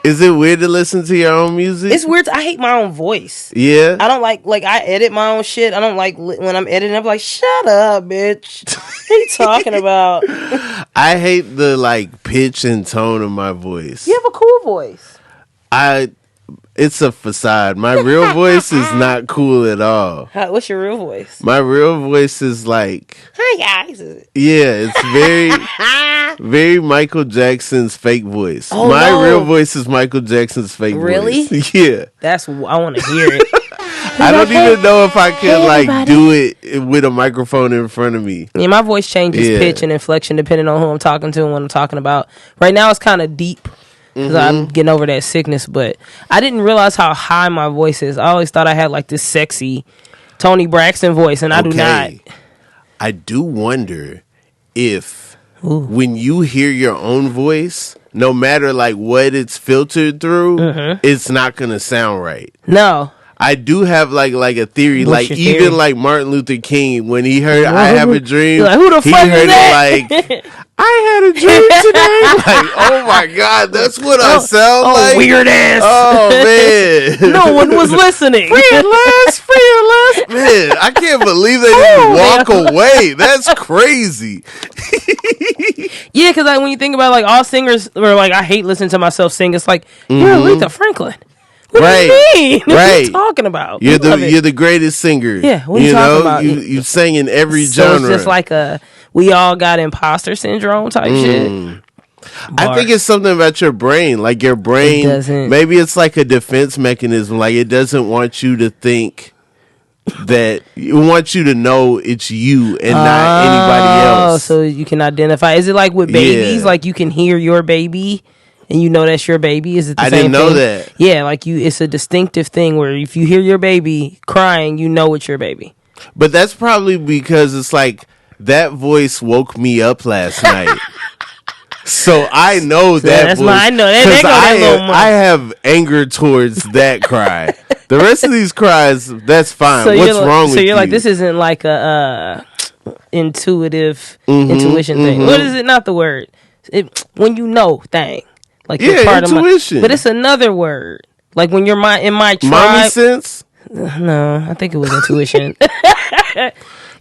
Is it weird to listen to your own music? It's weird. I hate my own voice. Yeah. I don't like I edit my own shit. I don't like when I'm editing, I'm like, shut up, bitch. What are you talking about? I hate the like pitch and tone of my voice. You have a cool voice. It's a facade. My real voice is not cool at all. What's your real voice? My real voice is like, hi guys. Yeah, it's very, very Michael Jackson's fake voice. Oh, my no. real voice is Michael Jackson's fake really? voice. Yeah. I want to hear it. I don't even know if I could like do it with a microphone in front of me. Yeah, my voice changes pitch and inflection depending on who I'm talking to and what I'm talking about. Right now it's kind of deep. Because I'm getting over that sickness, but I didn't realize how high my voice is. I always thought I had like this sexy Tony Braxton voice, and I do not. I do wonder if when you hear your own voice, no matter like what it's filtered through, it's not gonna sound right. No. I do have like a theory, What's like your even theory? like Martin Luther King when he heard "I Have a Dream," like, who the he fuck heard is that? it like "I had a dream today." Like, oh my god, that's what I sound like. Weird ass. Oh man, no one was listening. Free at last, man! I can't believe they didn't walk away. That's crazy. Yeah, because like when you think about like all singers, or like I hate listening to myself sing. It's like you're Aretha Franklin. What do you mean? What are you talking about? You're the greatest singer. Yeah, what are you talking about? You sang in every so genre. It's just like we all got imposter syndrome type shit. I think it's something about your brain. Like your brain, maybe it's like a defense mechanism. Like it doesn't want you to think that it wants you to know it's you and not anybody else. So you can identify. Is it like with babies? Like you can hear your baby and you know that's your baby? Is it the same thing? I didn't know that. Yeah, like it's a distinctive thing where if you hear your baby crying, you know it's your baby. But that's probably because it's like that voice woke me up last night. So I know that voice. I know that. I have anger towards that cry. The rest of these cries, that's fine. So what's wrong with you? So you're like, this isn't like a intuition thing. What is it? Not the word. When you know thing. Like part intuition. But it's another word. Like when you're in my tribe. Mommy sense? No, I think it was intuition.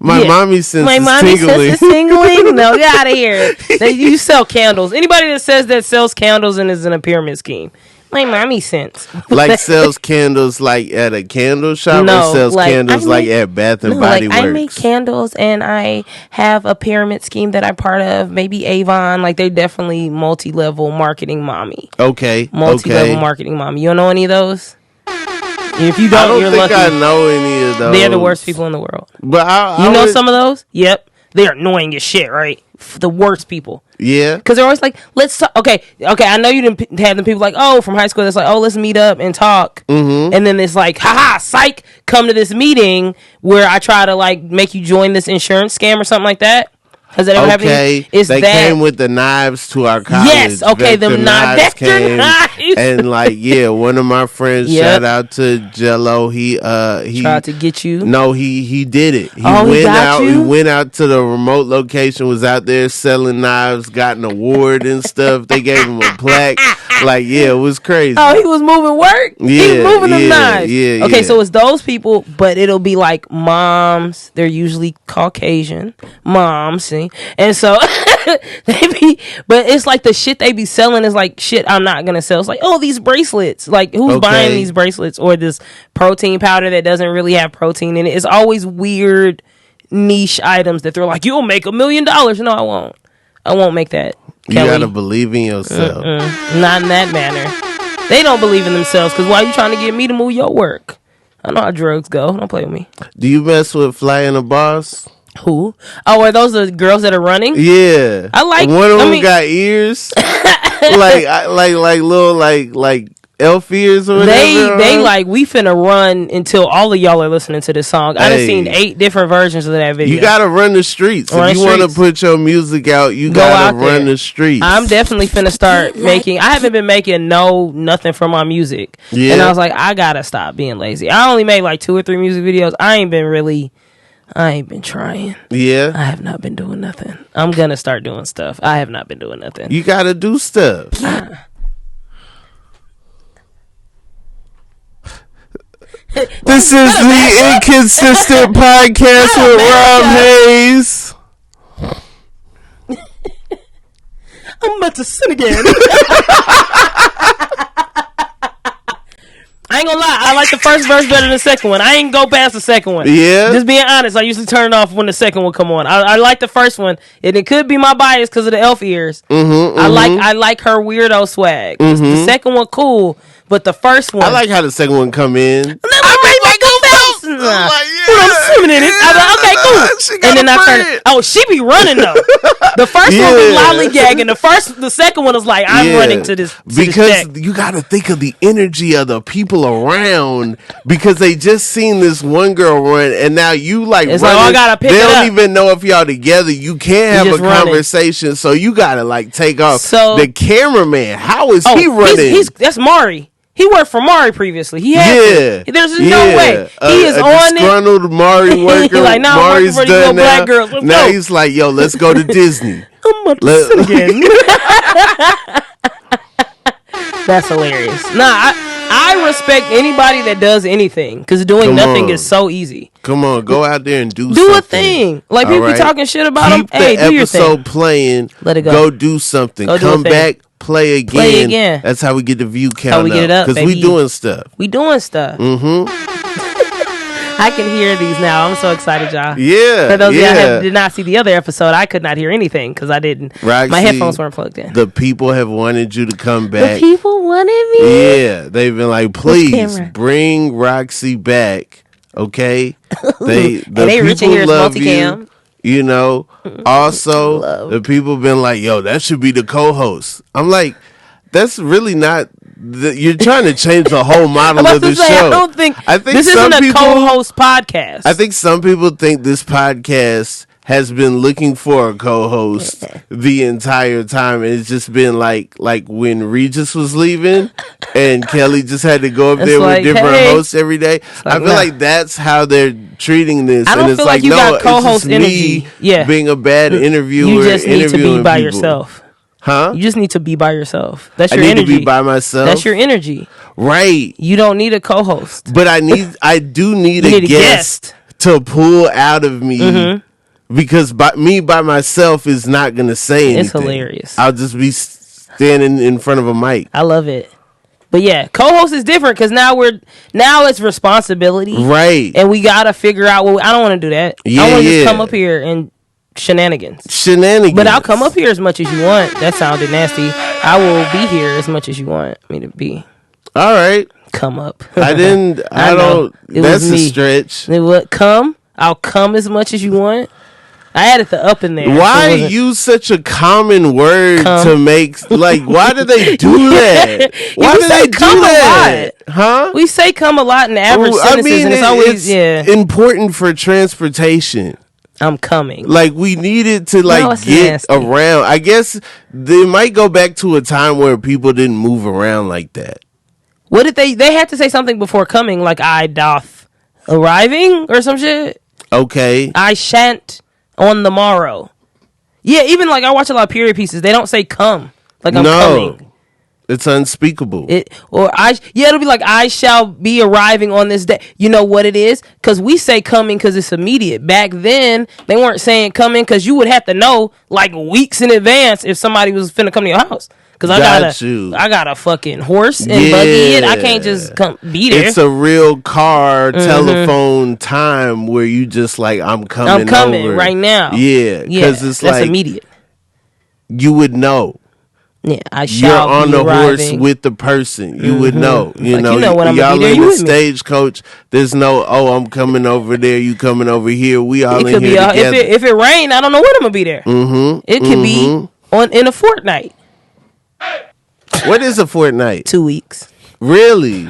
My mommy sense is tingling. No, get out of here. You sell candles. Anybody that says that sells candles and is in a pyramid scheme. My mommy sense. Like sells candles like at a candle shop or sells candles like at Bath and Body Works? I make candles and I have a pyramid scheme that I'm part of. Maybe Avon. Like they're definitely multi-level marketing mommy. Okay. Multi-level marketing mommy. You don't know any of those? If you don't, you're lucky. I know any of those. They're the worst people in the world. But you know some of those? Yep. They're annoying as shit, right? The worst people. Yeah. Because they're always like, let's talk. Okay. I know you didn't have them people like, from high school that's like, let's meet up and talk. And then it's like, haha, psych, come to this meeting where I try to like make you join this insurance scam or something like that. Has that ever happened? They came with the knives to our college. Yes, okay, the knives came. And like, one of my friends, shout out to Jello, he tried to get you. No, he did it. He went out to the remote location, was out there selling knives, got an award and stuff. They gave him a plaque. Like, it was crazy. Oh, he was moving work? Yeah, he was moving them knives. Yeah, okay, so it's those people, but it'll be like moms. They're usually Caucasian moms, see? And so but it's like the shit they be selling is like shit I'm not gonna sell. It's like, these bracelets. Like, who's buying these bracelets or this protein powder that doesn't really have protein in it? It's always weird niche items that they're like, you'll make $1 million. No, I won't. I won't make that. Kelly. You gotta believe in yourself. Not in that manner. They don't believe in themselves because why are you trying to get me to move your work? I know how drugs go. Don't play with me. Do you mess with Fly and the Boss? Who? Oh, are those the girls that are running? Yeah, I like. One of them got ears, like little elf ears or whatever. They like we finna run until all of y'all are listening to this song. I done seen 8 different versions of that video. You gotta run the streets. If you want to put your music out, you gotta run the streets. I'm definitely finna start making. I haven't been making nothing for my music. Yeah, and I was like, I gotta stop being lazy. I only made like 2 or 3 music videos. I ain't been really I ain't been trying. Yeah? I have not been doing nothing. I'm going to start doing stuff. I have not been doing nothing. You got to do stuff. This is the Inconsistent Podcast with Rob Haze. I'm about to sin again. I ain't gonna lie. I like the first verse better than the second one. I ain't go past the second one. Yeah. Just being honest, I usually turn it off when the second one come on. I like the first one, and it could be my bias because of the elf ears. I like her weirdo swag. The second one cool, but the first one I like how the second one come in. I'm swimming in it. I was like, okay, cool. And then I turned. Oh, she be running though. The first one was lollygagging. The second one was like, I'm running to this. Because you got to think of the energy of the people around. Because they just seen this one girl run, and now you like it's running. Like, I gotta pick they it don't up. even know if y'all together. You can't have a conversation, so you gotta like take off. So the cameraman, how is he running? That's Mari. He worked for Mari previously. He had to. There's no way. He is on it. Disgruntled Mari worker. Like, now Mari's I'm done now. Black girls. Now go. He's like, yo, let's go to Disney. I'm about to sit again. That's hilarious. Nah, I respect anybody that does anything because doing nothing is so easy. Come on, go out there and do a thing. Like people be talking shit about them. Hey, do your thing. Episode playing. Let it go. Go do something. Come back. Play again. That's how we get the view count how we get it up. Because we doing stuff. I can hear these now. I'm so excited, y'all. Yeah. For those of y'all that did not see the other episode, I could not hear anything because I didn't. Roxxy, my headphones weren't plugged in. The people have wanted you to come back. The people wanted me. Yeah. They've been like, please bring Roxxy back. Okay. The people love you. You know, also the people been like, yo, that should be the co-host. I'm like, that's really not. You're trying to change the whole model of the show. I think this isn't a co-host podcast. I think some people think this podcast has been looking for a co-host the entire time, and it's just been like when Regis was leaving and Kelly just had to go up there with different hosts every day. I feel like that's how they're treating this. I don't and it's feel like you got co-host energy. Being a bad interviewer. You just need to be by yourself. Huh? You just need to be by yourself. That's your energy. I need to be by myself. That's your energy. Right. You don't need a co-host. But I do need a guest to pull out of me. Because by myself is not going to say anything. It's hilarious. I'll just be standing in front of a mic. I love it. But yeah, co-host is different because now it's responsibility. Right. And we got to figure out I don't want to do that. I want to just come up here and shenanigans. But I'll come up here as much as you want. That sounded nasty. I will be here as much as you want me to be. All right. Come up. I don't. That's a stretch. I'll come as much as you want. I added the up in there. Why use such a common word to make why do they do that? Why do they do that? Huh? We say come a lot in average sentences, and it's always important for transportation. I'm coming. We needed to get around. I guess they might go back to a time where people didn't move around like that. What did they had to say something before coming, like I doth arriving or some shit? Okay. I shan't on the morrow. Yeah, even I watch a lot of period pieces. They don't say come. I'm coming. It's unspeakable. It'll be like I shall be arriving on this day. You know what it is? Because we say coming because it's immediate. Back then, they weren't saying coming because you would have to know weeks in advance if somebody was finna come to your house. Because I got a fucking horse and buggy it. I can't just be there. It's a real car telephone time where you just I'm coming over right now. Yeah, because it's that's immediate. You would know. Yeah, I shall. You're on the arriving. horse with the person. You would know. You know when I'm y'all be there, in the stagecoach. There's no, I'm coming over there. You coming over here. We all in here together. If it rain, I don't know when I'm gonna be there. It could be in a fortnight. What is a fortnight? 2 weeks. Really?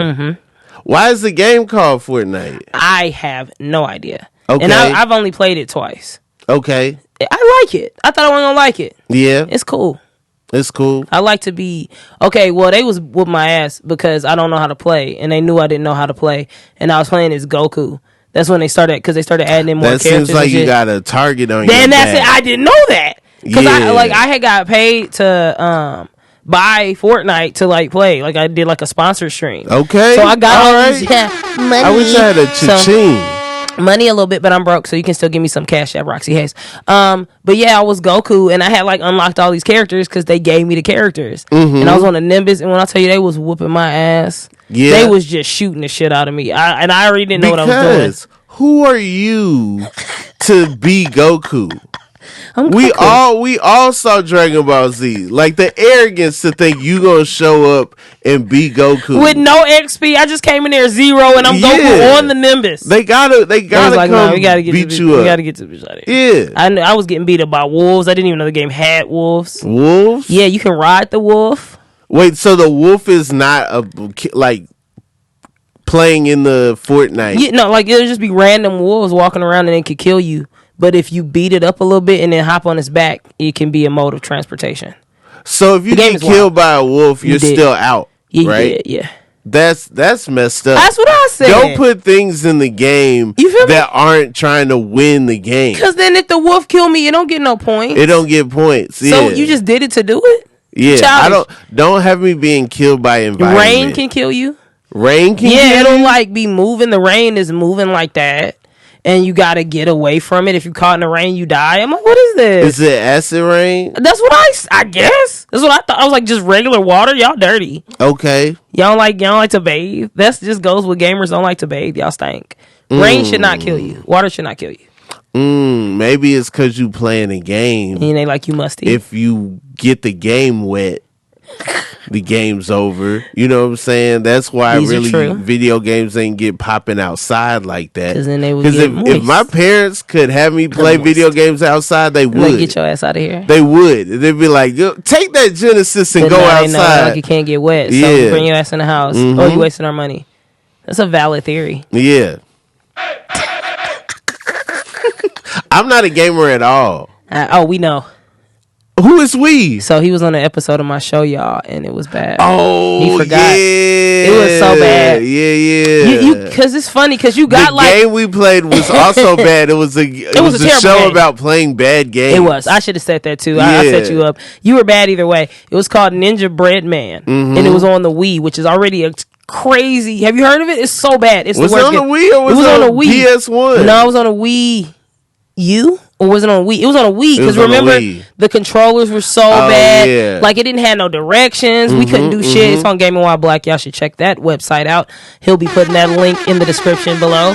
Why is the game called Fortnite? I have no idea. Okay. And I've only played it twice. Okay. I like it. I thought I wasn't gonna like it. Yeah. It's cool. It's cool. I like to be okay. Well, they was whoop my ass because I don't know how to play, and they knew I didn't know how to play, and I was playing as Goku. That's when they started adding in more that characters. Seems like you got a target on then your that's back. it. I didn't know that because I had got paid to buy Fortnite to like play. Like I did like a sponsor stream. Okay, so I got all these money. I wish I had a cha-ching. Money a little bit, but I'm broke, so you can still give me some cash at Roxxy Haze. But yeah, I was Goku, and I had like unlocked all these characters because they gave me the characters, and I was on the Nimbus, and when I tell you they was whooping my ass, they was just shooting the shit out of me, and I already didn't know what I was doing. Who are you to be Goku? We all saw Dragon Ball Z. Like the arrogance to think you gonna show up and be Goku with no XP. I just came in there 0 and I'm Goku on the Nimbus. They gotta like, come we gotta beat you up. We gotta get to this bitch out of here. Yeah, I was getting beat up by wolves. I didn't even know the game had wolves. Wolves? Yeah, you can ride the wolf. Wait, so the wolf is not like playing in the Fortnite? Yeah, no, like it'll just be random wolves walking around and it could kill you. But if you beat it up a little bit and then hop on its back, it can be a mode of transportation. So if you get killed by a wolf, you're still out, right? Yeah. That's messed up. That's what I said. Don't put things in the game that aren't trying to win the game. Because then if the wolf kill me, you don't get no points. It don't get points. So you just did it to do it? Yeah. Childish. Don't have me being killed by environment. Rain can kill you. Rain can kill you? Yeah, it'll like be moving. The rain is moving like that. And you gotta get away from it. If you're caught in the rain, you die. I'm like, what is this? Is it acid rain? That's what I guess. That's what I thought. I was like, just regular water. Y'all dirty. Okay. Y'all don't like to bathe. That just goes with gamers don't like to bathe. Y'all stink. Rain should not kill you. Water should not kill you. Maybe it's because you playing a game. And they like you musty. If you get the game wet, the game's over. You know what I'm saying? That's why video games ain't get popping outside like that. Because then they would get if my parents could have me play video games outside, they would. Like, get your ass out of here. They would. They'd be like, take that Genesis and go outside. Like you can't get wet. So bring your ass in the house. Oh, you wasting our money. That's a valid theory. Yeah. I'm not a gamer at all. We know. Who is we? So he was on an episode of my show, y'all, and it was bad. Oh, he forgot. Yeah. It was so bad. Yeah. Because it's funny because you got the game we played was also bad. It was a show game. About playing bad games. It was. I should have said that too. I set you up. You were bad either way. It was called Ninja Bread Man, and it was on the Wii, which is already a crazy. Have you heard of it? It's so bad. It's was the worst it on the Wii or was it on the Wii? PS1? No, it was on a Wii U. Or was it on Wii? It was on a Wii because remember the controllers were so bad. Yeah. Like it didn't have no directions. We couldn't do shit. It's on Gaming While Black. Y'all should check that website out. He'll be putting that link in the description below.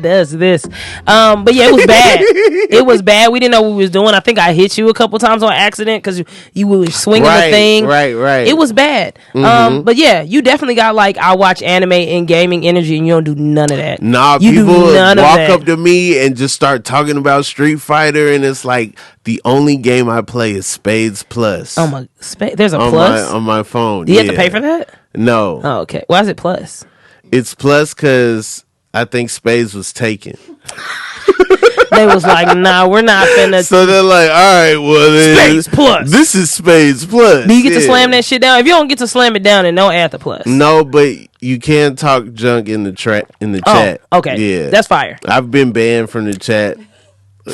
Does this. But yeah, it was bad. It was bad. We didn't know what we was doing. I think I hit you a couple times on accident because you were swinging the thing. Right. It was bad. But yeah, you definitely got like I watch anime and gaming energy, and you don't do none of that. Nah, you people walk up to me and just start talking about Street Fighter, and it's like the only game I play is Spades Plus. Oh my, there's a Plus on my phone. Do you have to pay for that? No. Oh, okay. Why is it Plus? It's Plus because I think Spades was taken. They was like, nah, we're not finna. So they're like, all right, well, then Spades Plus. This is Spades Plus. Do you get to slam that shit down? If you don't get to slam it down, then don't add the plus. No, but you can talk junk in the chat. Oh, okay. Yeah, that's fire. I've been banned from the chat.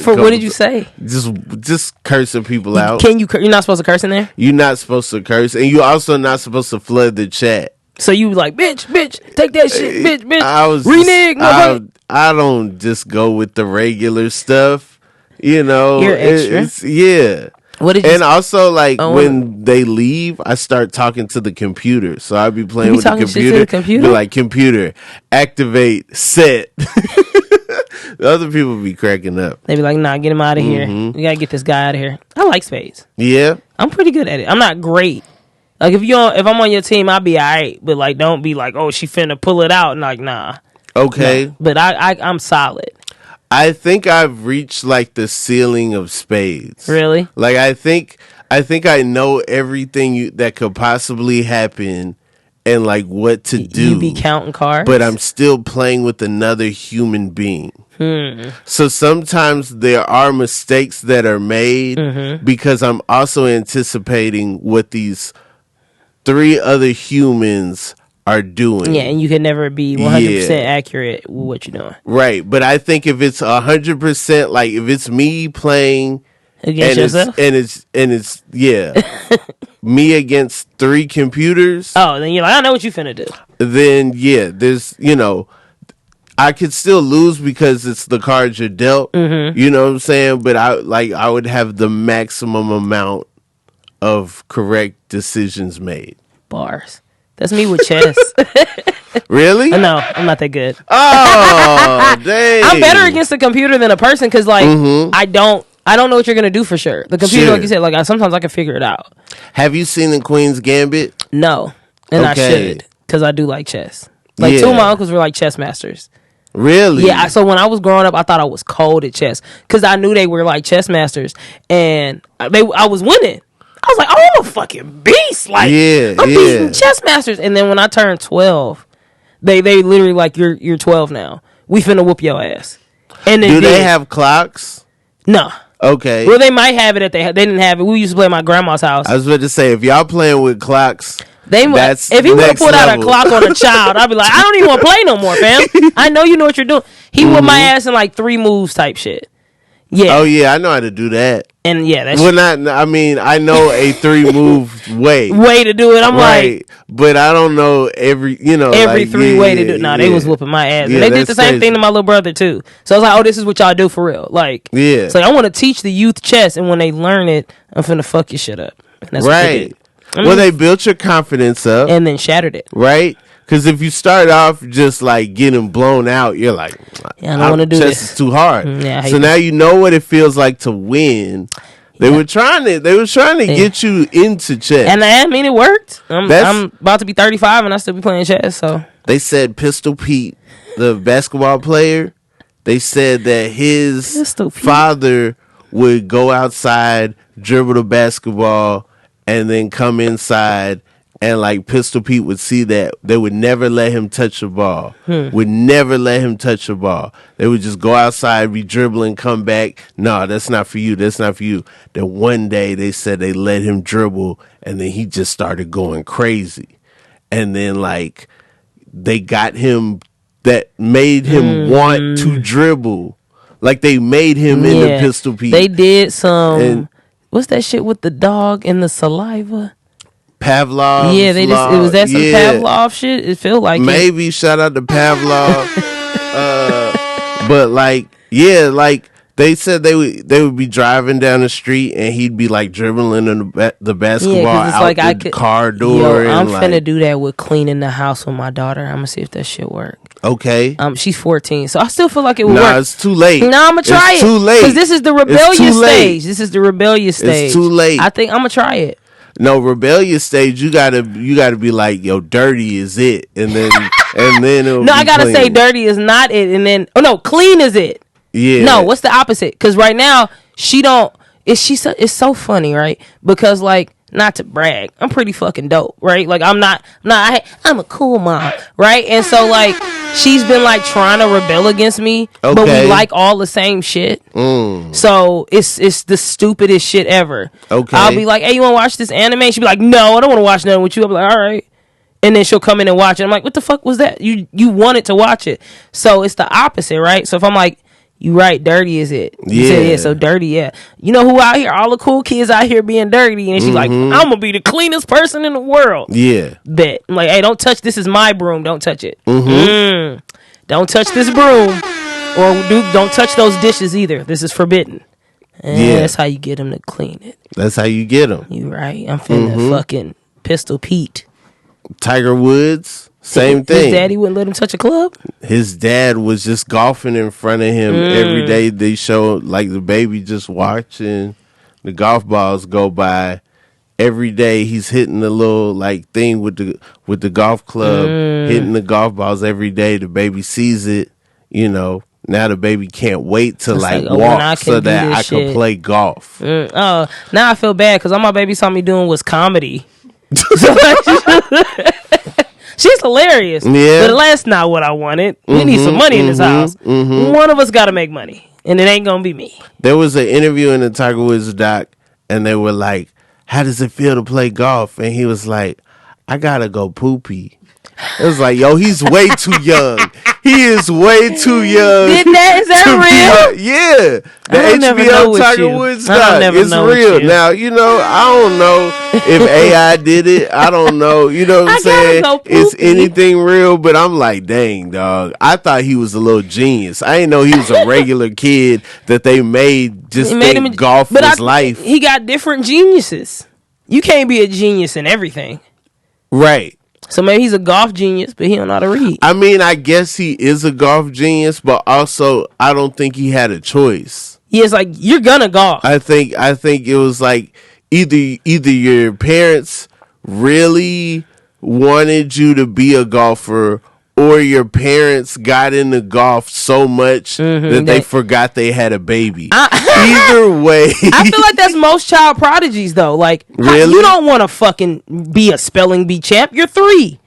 For what did you say? Just cursing people out. Can you? You're not supposed to curse in there. You're not supposed to curse, and you're also not supposed to flood the chat. So you like, bitch, take that shit, bitch. Renege. I don't just go with the regular stuff. You know, you're extra. Yeah. What did you and also, like, when they leave, I start talking to the computer. So I'll be playing with the computer. To the computer? Be like, computer, activate, set. The other people be cracking up. They be like, nah, get him out of here. We gotta get this guy out of here. I like Spades. Yeah. I'm pretty good at it. I'm not great. Like, if I'm on your team, I'll be all right. But, like, don't be like, oh, she finna pull it out. And, like, nah. Okay. Nah. But I'm solid. I think I've reached, like, the ceiling of Spades. Really? Like, I think I know everything that could possibly happen and, like, what to do. You be counting cards? But I'm still playing with another human being. So sometimes there are mistakes that are made because I'm also anticipating what these 3 other humans are doing. Yeah, and you can never be 100% accurate with what you're doing. Right, but I think if it's 100%, like if it's me playing against yourself, and it's me against 3 computers. Oh, then you're like, I know what you finna do. Then there's I could still lose because it's the cards you're dealt. Mm-hmm. You know what I'm saying? But I would have the maximum amount of correct decisions made. Bars. That's me with chess. Really? No, I'm not that good. Oh, dang. I'm better against a computer than a person because, like, I don't know what you're gonna do for sure. The computer, like you said, like sometimes I can figure it out. Have you seen the Queen's Gambit? No, and I should because I do like chess. Like 2 of my uncles were like chess masters. Really? Yeah. So when I was growing up, I thought I was cold at chess because I knew they were like chess masters, and I was winning. I was like, oh, I'm a fucking beast. Like, I'm beating chess masters. And then when I turned 12, they literally like, you're 12 now. We finna whoop your ass. And do they have clocks? No. Okay. Well, they might have it if they didn't have it. We used to play at my grandma's house. I was about to say, if y'all playing with clocks, if he would have put out a clock on a child, I'd be like, I don't even want to play no more, fam. I know you know what you're doing. He whooped my ass in like 3 moves type shit. Yeah. Oh yeah, I know how to do that. And yeah, that's I know a 3-move way to do it. I'm like, but I don't know every 3 way to do it. They was whooping my ass. And they did the same thing to my little brother too. So I was like, oh, this is what y'all do for real. Like, it's like I want to teach the youth chess, and when they learn it, I'm finna fuck your shit up. And that's what they did. Well, they built your confidence up and then shattered it. Right? Because if you start off just like getting blown out, you're like, I don't want to do this. Chess is too hard. So now you know what it feels like to win. They were trying to get you into chess, and I mean it worked. I'm about to be 35 and I still be playing chess. So they said Pistol Pete, the basketball player, they said that his father would go outside, dribble the basketball, and then come inside. And like Pistol Pete would see that they would never let him touch the ball. Would never let him touch the ball. They would just go outside, be dribbling, come back. No, that's not for you. That's not for you. Then one day they said they let him dribble, and then he just started going crazy. And then like they got him that made him want to dribble. Like they made him into Pistol Pete. They did some. What's that shit with the dog and the saliva? Pavlov. Yeah, it was that some Pavlov shit. It felt like maybe shout out to Pavlov. But like they said they would be driving down the street and he'd be like dribbling in the basketball out the car door. I'm finna do that with cleaning the house with my daughter. I'm gonna see if that shit work. Okay. She's 14, so I still feel like it would work. Nah, it's too late. No, I'm gonna try it. It's too late. Because this is the rebellious stage. This is the rebellious stage. It's too late. I think I'm gonna try it. No, rebellious stage. You gotta be like, yo, dirty is it, and then it'll no, I gotta clean. say dirty is not it, and then clean is it. Yeah. No, what's the opposite? Because right now it's so funny, right? Because like, not to brag, I'm pretty fucking dope, right? Like I'm I'm a cool mom, right? And so like she's been like trying to rebel against me, but we like all the same shit. So it's the stupidest shit ever. Okay, I'll be like, hey, you want to watch this anime? She'll be like, no, I don't want to watch nothing with you. I'll be like, all right. And then she'll come in and watch it. I'm like, what the fuck was that? You wanted to watch it. So it's the opposite, right? So if I'm like, you right, dirty is it? You said, so dirty, yeah. You know who out here? All the cool kids out here being dirty. And she's like, I'm going to be the cleanest person in the world. Yeah. Bet. I'm like, hey, don't touch, this is my broom. Don't touch it. Don't touch this broom. Or don't touch those dishes either. This is forbidden. That's how you get them to clean it. That's how you get them. You right. I'm finna fucking Pistol Pete. Tiger Woods. Same thing. His daddy wouldn't let him touch a club? His dad was just golfing in front of him every day. They show like the baby just watching the golf balls go by. Every day he's hitting the little like thing with the golf club, hitting the golf balls every day. The baby sees it, Now the baby can't wait to walk so that I can play golf. Now I feel bad because all my baby saw me doing was comedy. She's hilarious. Yeah. But that's not what I wanted. We need some money in this house. One of us got to make money. And it ain't going to be me. There was an interview in the Tiger Woods doc. And they were like, how does it feel to play golf? And he was like, I got to go poopy. It was like, yo, he's way too young. He is way too young. Is that real? Yeah. The HBO Tiger Woods doc. It's real. Now, I don't know if AI did it. I don't know. You know what I'm saying? Is anything real? But I'm like, dang, dog. I thought he was a little genius. I didn't know he was a regular kid that they made think golf was life. He got different geniuses. You can't be a genius in everything. Right. So maybe he's a golf genius, but he don't know how to read. I mean, I guess he is a golf genius, but also I don't think he had a choice. Yeah, it's like, you're gonna golf. I think it was like either your parents really wanted you to be a golfer, or your parents got into golf so much that they forgot they had a baby. Either way. I feel like that's most child prodigies, though. Like, really? You don't want to fucking be a spelling bee champ. You're 3.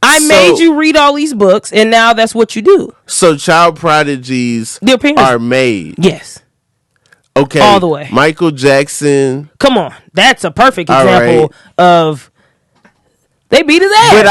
I made you read all these books, and now that's what you do. So child prodigies are made. Yes. Okay. All the way. Michael Jackson. Come on. That's a perfect example of... They beat his ass. But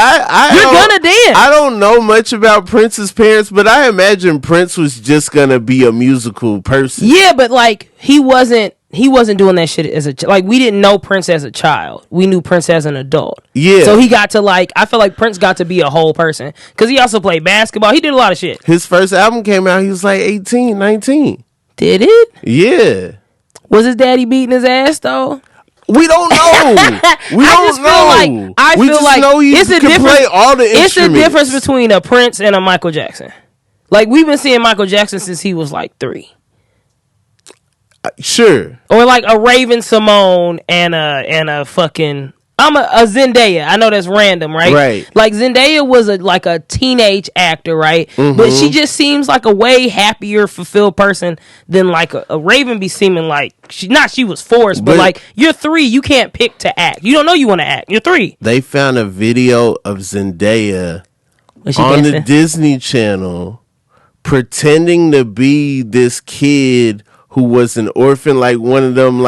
you're gonna dance. I don't know much about Prince's parents, but I imagine Prince was just gonna be a musical person. Yeah, but like he wasn't doing that shit as like we didn't know Prince as a child. We knew Prince as an adult. Yeah. So he got to I feel like Prince got to be a whole person because he also played basketball. He did a lot of shit. His first album came out, he was like 18, 19. Did it? Yeah. Was his daddy beating his ass though? We don't know. We don't know. I feel like it's a difference. Play all the instruments. It's a difference between a Prince and a Michael Jackson. Like we've been seeing Michael Jackson since he was like 3. Sure. Or like a Raven Simone and a fucking a Zendaya. I know that's random, right? Right. Like Zendaya was a teenage actor, right? Mm-hmm. But she just seems like a way happier, fulfilled person than like a Raven be seeming like she was forced, but like you're 3, you can't pick to act. You don't know you want to act. You're 3. They found a video of Zendaya on the Disney Channel pretending to be this kid who was an orphan, like one of them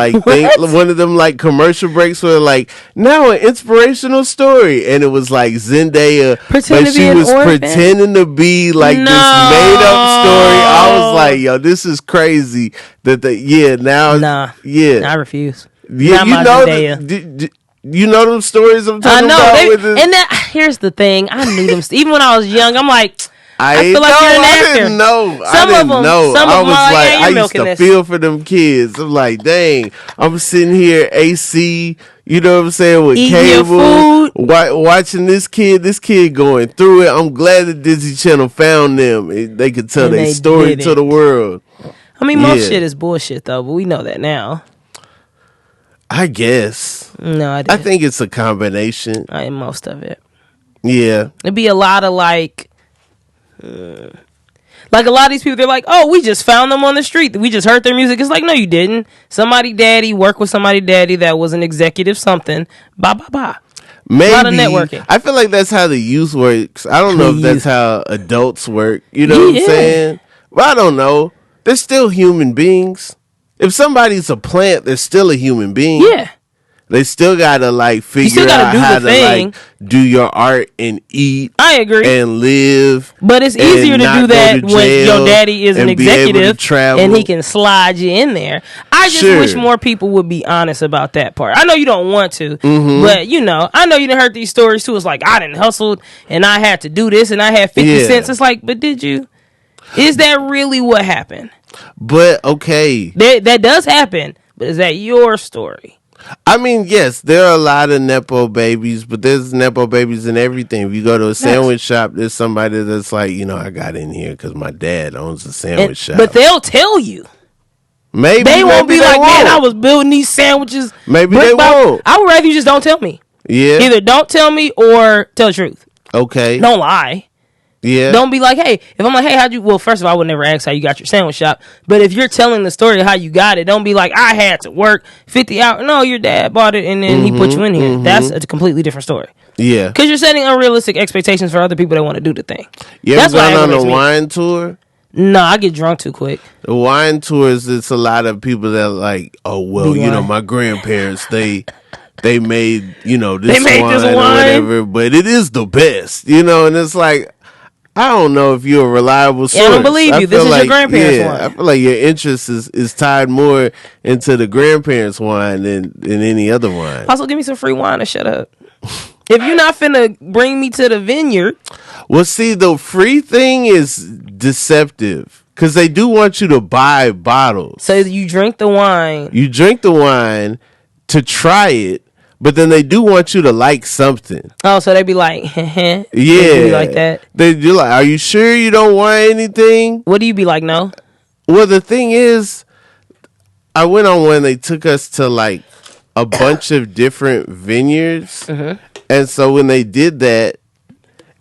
commercial breaks where like, now an inspirational story, and it was like Zendaya, but she was pretending to be like this made up story. I was like, yo, this is crazy. I refuse. Yeah, you know them stories I'm talking about. Here's the thing, I knew them even when I was young. I'm like, I feel like you're an actor. I didn't know. I was like, I used to feel for them kids. I'm like, dang, I'm sitting here AC, you know what I'm saying, with cable, watching this kid going through it. I'm glad the Disney Channel found them. They could tell their story to the world. I mean, most shit is bullshit, though, but we know that now. I guess. No, I think it's a combination. Most of it. Yeah. It'd be a lot of like a lot of these people, they're like, oh, we just found them on the street. We just heard their music. It's like, no, you didn't. Somebody daddy worked with somebody daddy that was an executive something. Bye. Maybe. A lot of networking. I feel like that's how the youth works. I don't know if that's how adults work. You know what I'm saying? Well, I don't know. They're still human beings. If somebody's a plant, they're still a human being. Yeah. They still gotta figure out how to do your art and eat. I agree. And live. But it's easier to do that when your daddy is an executive and he can slide you in there. I just wish more people would be honest about that part. I know you don't want to, but I know you done heard these stories too. It's like, I done hustled and I had to do this and I had 50 cents. It's like, but did you? Is that really what happened? But okay. That does happen, but is that your story? I mean, yes, there are a lot of Nepo babies, but there's Nepo babies in everything. If you go to a sandwich shop, there's somebody that's like, I got in here because my dad owns a sandwich shop. But they'll tell you. Maybe they won't be like, man, I was building these sandwiches. Maybe they won't. I would rather you just don't tell me. Yeah. Either don't tell me or tell the truth. Okay. Don't lie. Yeah. Don't be like, hey, if I'm like, hey, how'd you, well, first of all, I would never ask how you got your sandwich shop. But if you're telling the story of how you got it, don't be like, I had to work 50 hours. No, your dad bought it and then he put you in here. That's a completely different story. Yeah. Because you're setting unrealistic expectations for other people that want to do the thing. You ever gone on a wine tour? No, I get drunk too quick. The wine tours, it's a lot of people that are like, oh, well, my grandparents, they they made, this this wine or whatever, but it is the best, and it's like, I don't know if you're a reliable source. Yeah, I don't believe you. This is your grandparents' wine. I feel like your interest is tied more into the grandparents' wine than any other wine. Also, give me some free wine and shut up. If you're not finna bring me to the vineyard. Well, see, the free thing is deceptive because they do want you to buy bottles. So you drink the wine. You drink the wine to try it. But then they do want you to like something. Oh, so they be like, yeah, they be like that. They do like, are you sure you don't want anything? What do you be like? No. Well, the thing is, I went on one. They took us to like a bunch of different vineyards, and so when they did that,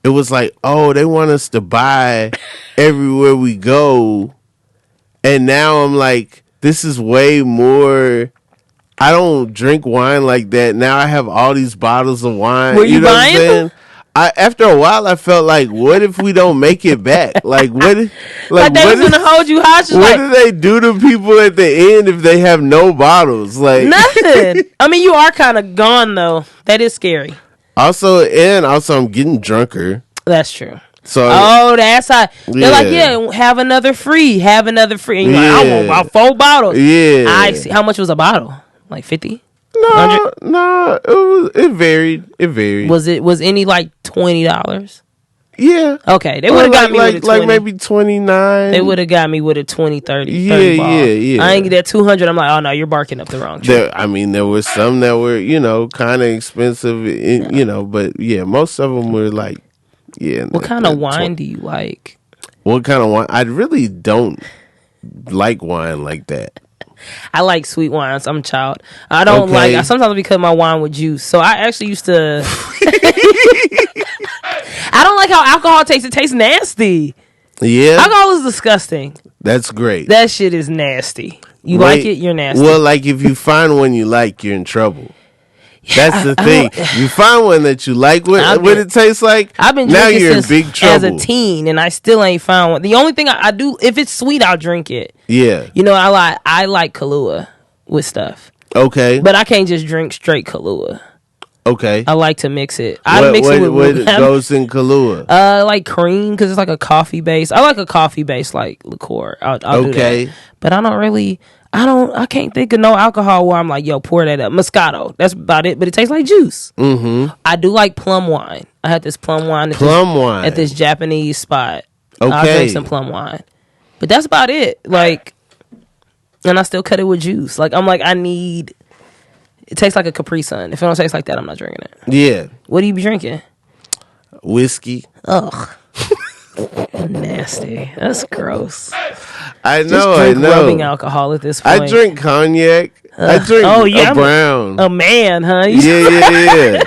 it was like, oh, they want us to buy everywhere we go, and now I'm like, this is way more. I don't drink wine like that. Now I have all these bottles of wine. Were you know buying what I'm saying? them? After a while, I felt like, what if we don't make it back? Like, what? Like they was gonna hold you hostage. What do they do to people at the end if they have no bottles? Like nothing. I mean, you are kind of gone though. That is scary. Also, I'm getting drunker. That's true. So, that's how they're like, yeah, have another free. And you're like, I want about 4 bottles. Yeah, I see. How much was a bottle? Like 50? No, it varied. Was any like $20? Yeah. Okay, they would have got me with a 20. Like maybe 29. They would have got me with a 20, 30. Yeah, 30 ball. yeah. I ain't get that 200. I'm like, oh no, you're barking up the wrong tree. There were some that were, kind of expensive, but yeah, most of them were like, yeah. What kind of wine do you like? What kind of wine? I really don't like wine like that. I like sweet wines. I'm a child. I don't like. Sometimes because my wine with juice. So I actually used to. I don't like how alcohol tastes. It tastes nasty. Yeah, alcohol is disgusting. That's great. That shit is nasty. You like it? You're nasty. Well, like if you find one you like, you're in trouble. That's the thing. You find one that you like what it tastes like. I've been now drinking you're in big trouble as a teen, and I still ain't found one. The only thing I do, if it's sweet, I'll drink it. Yeah, I like Kahlua with stuff. Okay, but I can't just drink straight Kahlua. Okay, I like to mix it. I mix it with what goes in Kahlua. Like cream because it's like a coffee base. I like a coffee base like liqueur. I'll do that. But I don't really. I can't think of no alcohol where I'm like, yo, pour that up. Moscato. That's about it. But it tastes like juice. Mm-hmm. I do like plum wine. I had this plum wine at this Japanese spot. Okay. I'll drink some plum wine. But that's about it. Like, and I still cut it with juice. Like, I'm like, it tastes like a Capri Sun. If it don't taste like that, I'm not drinking it. Yeah. What do you be drinking? Whiskey. Ugh. Nasty. That's gross. I know. Just drink rubbing alcohol at this point. I drink cognac. I drink a brown. A man, huh? Yeah.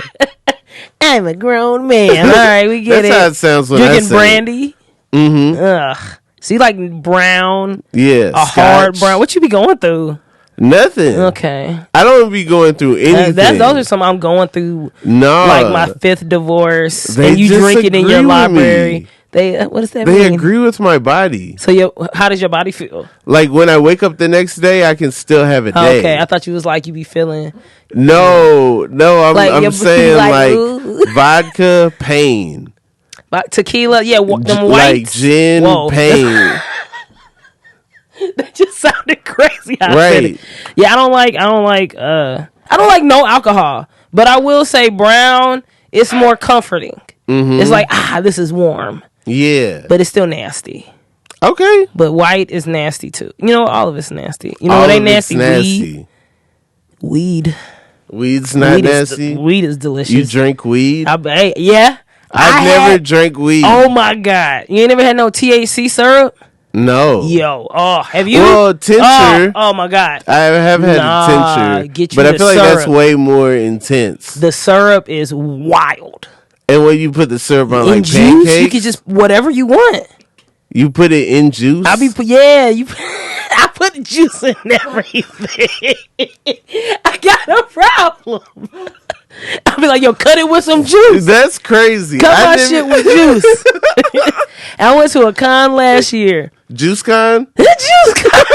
I'm a grown man. All right, we get That's how it sounds when drinking I say brandy. Mm-hmm. Ugh. See, like brown. Yeah. Hard brown. What you be going through? Nothing. Okay. I don't be going through anything. Those are some I'm going through. No. Like my 5th divorce. And you drink it in your library. What does that mean? They agree with my body. So how does your body feel? Like when I wake up the next day, I can still have a day. Okay, I thought you was like you be feeling. No, I'm saying like vodka, pain. Tequila, yeah, them whites. Like gin, pain. That just sounded crazy. Right. Yeah, I don't like no alcohol. But I will say brown, it's more comforting. Mm-hmm. It's like, this is warm. Yeah. But it's still nasty. Okay. But white is nasty too. All of it's nasty. What ain't nasty? Weed. Weed's not nasty? Weed is delicious. You drink weed? Yeah. I've never drank weed. Oh my God. You ain't never had no THC syrup? No. Yo. Oh, have you? Well, tincture. Oh my God. I have had a tincture. But I feel like that's way more intense. The syrup is wild. And when you put the syrup on like juice, pancakes, you can just whatever you want. You put it in juice. I put the juice in everything. I got a problem. I'll be like, yo, cut it with some juice. That's crazy. Cut my shit with juice. I went to a con last year. Juice con? Juice con.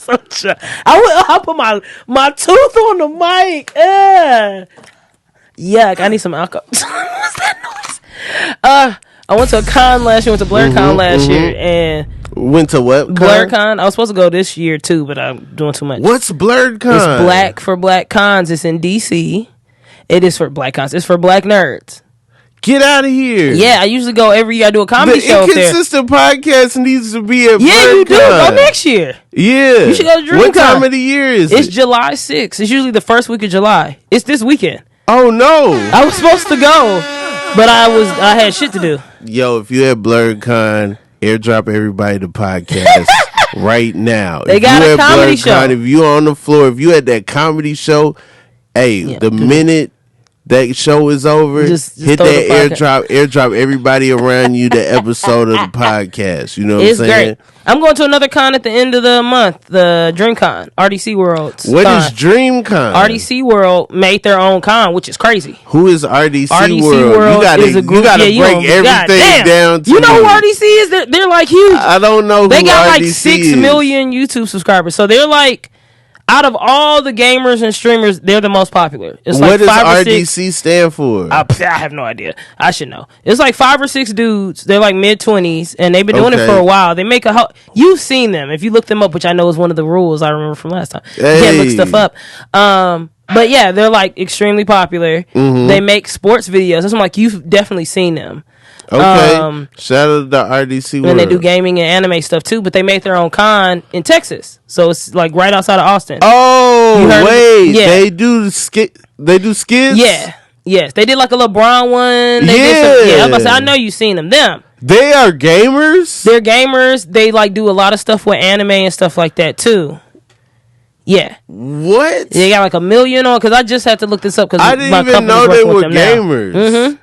I put my tooth on the mic. Yuck! I need some alcohol. What's that noise? I went to a con last year. Went to BlurCon last year, and went to what? BlurCon. I was supposed to go this year too, but I'm doing too much. What's BlurCon? It's Black for Black Cons. It's in DC. It is for Black Cons. It's for Black nerds. Get out of here. Yeah, I usually go every year. I do a comedy show up there. The Inconsistent Podcast needs to be at Yeah, you do. Go next year. Yeah. You should go to DreamCon. What time of the year is it? It's July 6th. It's usually the first week of July. It's this weekend. Oh, no. I was supposed to go, but I had shit to do. Yo, if you at BlurCon, airdrop everybody the podcast right now. They got a comedy show. If you on the floor, if you at that comedy show, hey, the minute that show is over, just hit that airdrop everybody around you the episode of the podcast. You know what I'm saying? Great. I'm going to another con at the end of the month, the DreamCon, RDC World's What con. is DreamCon? RDC World made their own con, which is crazy. Who is RDC World? You gotta break everything down to you know who RDC is? They're like huge. I don't know They who got RDC like 6 is. million YouTube subscribers. So they're like, out of all the gamers and streamers, they're the most popular. It's like what does RDC stand for? I have no idea. I should know. It's like 5 or 6 dudes. They're like mid-20s, and they've been doing it for a while. They make you've seen them if you look them up, which I know is one of the rules I remember from last time. Hey. You can't look stuff up. But yeah, they're like extremely popular. They make sports videos. That's like you've definitely seen them. Okay. Shout out to the RDC World. And they do gaming and anime stuff too, but they make their own con in Texas. So it's like right outside of Austin. Oh, wait. Yeah. They do skits? Yeah. Yes. They did like a LeBron one. I know you've seen them. They are gamers? They're gamers. They like do a lot of stuff with anime and stuff like that too. Yeah. What? They got like 1 million on, because I just had to look this up because I didn't even know they were gamers.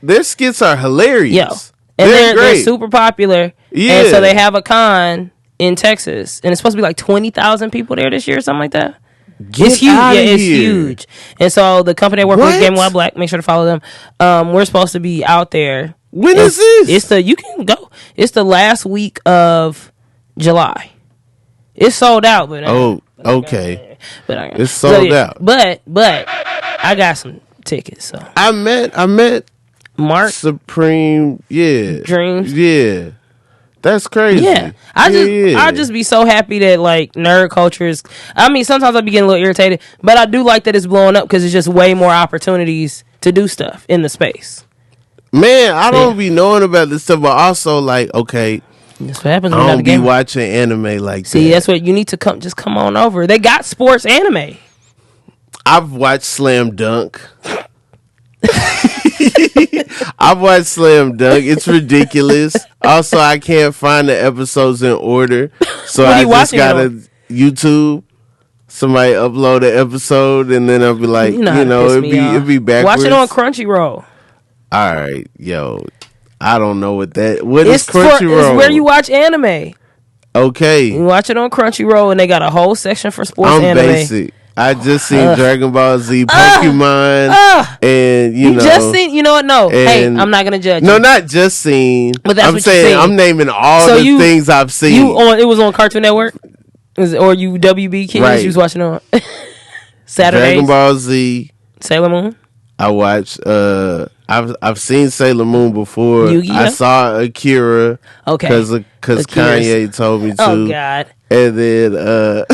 Their skits are hilarious. And they're super popular. Yeah. And so they have a con in Texas, and it's supposed to be like 20,000 people there this year or something like that. It's huge. It's huge. And so the company I work with, Game While Black, make sure to follow them. We're supposed to be out there. When is this? You can go. It's the last week of July. It's sold out, but okay. But it's sold out. But I got some tickets. So I met Mark Supreme. Yeah, Dreams. Yeah, that's crazy. Yeah, I just be so happy that like nerd culture is. I mean, sometimes I be getting a little irritated, but I do like that it's blowing up because it's just way more opportunities to do stuff in the space. Man, I don't be knowing about this stuff, but also like, okay. That's what happens. I don't be watching anime like that. See, that's what you need to come. Just come on over. They got sports anime. I've watched Slam Dunk. I've watched Slam Dunk. It's ridiculous. Also, I can't find the episodes in order, so I just gotta YouTube. Somebody upload an episode, and then I'll be like, it'd be backwards. Watch it on Crunchyroll. All right, yo. I don't know what is Crunchyroll? It's where you watch anime. Okay. You watch it on Crunchyroll, and they got a whole section for sports anime. Basic. I just seen Dragon Ball Z, Pokemon, and you know. Just seen, you know what? No, hey, I'm not gonna judge. No, not just seen. But that's I'm saying I'm naming all the things I've seen. It was on Cartoon Network, or you WB Kids? Right. You was watching on Saturdays. Dragon Ball Z, Sailor Moon. I watched. I've seen Sailor Moon before. Yu-Gi-Oh? I saw Akira. Okay. Because Kanye told me to. Oh God. And then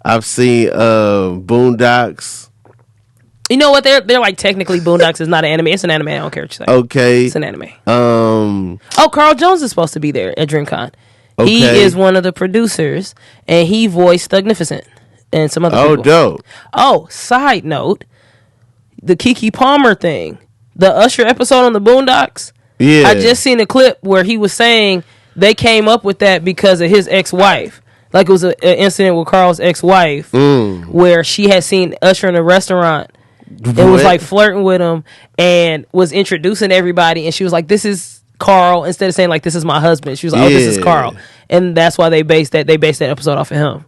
I've seen Boondocks. You know what? They're like technically Boondocks is not an anime. It's an anime. I don't care what you say. Okay. It's an anime. Carl Jones is supposed to be there at DreamCon. Okay. He is one of the producers, and he voiced Thugnificent and some other people. Oh, dope. Oh, side note, the Keke Palmer thing. The Usher episode on the Boondocks. Yeah. I just seen a clip where he was saying they came up with that because of his ex-wife. Like it was an incident with Carl's ex-wife where she had seen Usher in a restaurant and was like flirting with him and was introducing everybody, and she was like, "This is Carl," instead of saying like, "This is my husband." She was like, "Oh, this is Carl," and that's why they based that episode off of him.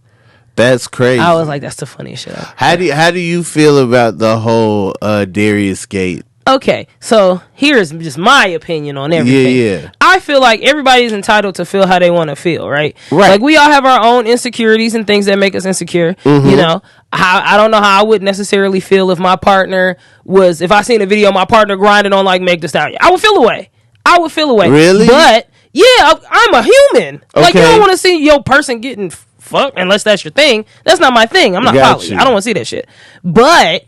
That's crazy. I was like, that's the funniest shit. How do you feel about the whole Darius Gate Okay, so here's just my opinion on everything. Yeah. I feel like everybody's entitled to feel how they want to feel, right? Right. Like, we all have our own insecurities and things that make us insecure. Mm-hmm. You know, I don't know how I would necessarily feel if my partner was, if I seen a video of my partner grinding on like Meg Thee Stallion. I would feel away. Really? But, yeah, I'm a human. Okay. Like, you don't want to see your person getting fucked unless that's your thing. That's not my thing. I'm not poly. I don't want to see that shit. But,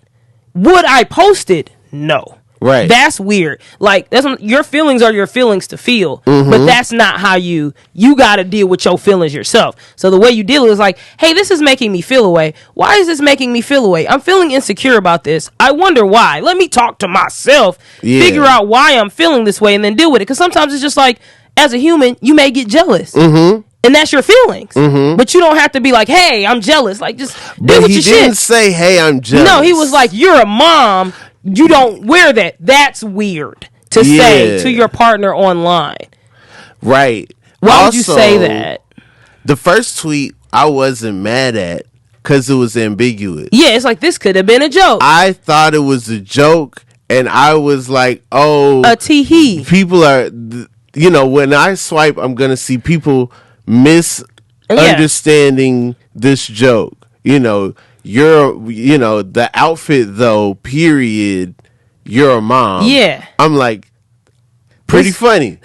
would I post it? No. Right. That's weird. Like, your feelings are your feelings to feel, but that's not how you got to deal with your feelings yourself. So the way you deal is like, hey, this is making me feel away. Why is this making me feel away? I'm feeling insecure about this. I wonder why. Let me talk to myself, figure out why I'm feeling this way, and then deal with it. Because sometimes it's just like, as a human, you may get jealous. And that's your feelings. But you don't have to be like, hey, I'm jealous. Like, just deal with your shit. He didn't say, hey, I'm jealous. No, he was like, you're a mom. You don't wear that. That's weird to say to your partner online. Right. Why would you say that? The first tweet I wasn't mad at because it was ambiguous. Yeah, it's like, this could have been a joke. I thought it was a joke, and I was like, oh. A tee-hee. People are, you know, when I swipe, I'm going to see people misunderstanding this joke. You know, the outfit though, period, you're a mom. Yeah. I'm like, pretty funny.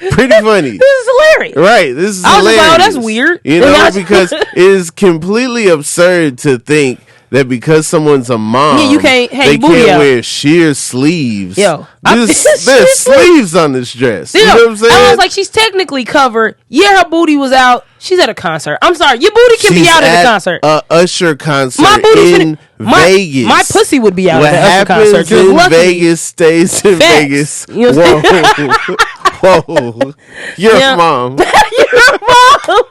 Pretty funny. This is hilarious. Right. This is hilarious. I was like, oh, that's weird. You know, because it is completely absurd to think that because someone's a mom, you can't they can't wear sheer sleeves. Yo, there's sleeves on this dress. You know what I'm saying? I was like, she's technically covered. Yeah, her booty was out. She's at a concert. I'm sorry, your booty can be out at a concert. Usher concert in Vegas. My pussy would be out what at the Usher concert. What happens in Vegas stays in Vegas. You know Whoa. You're a mom. You're a mom.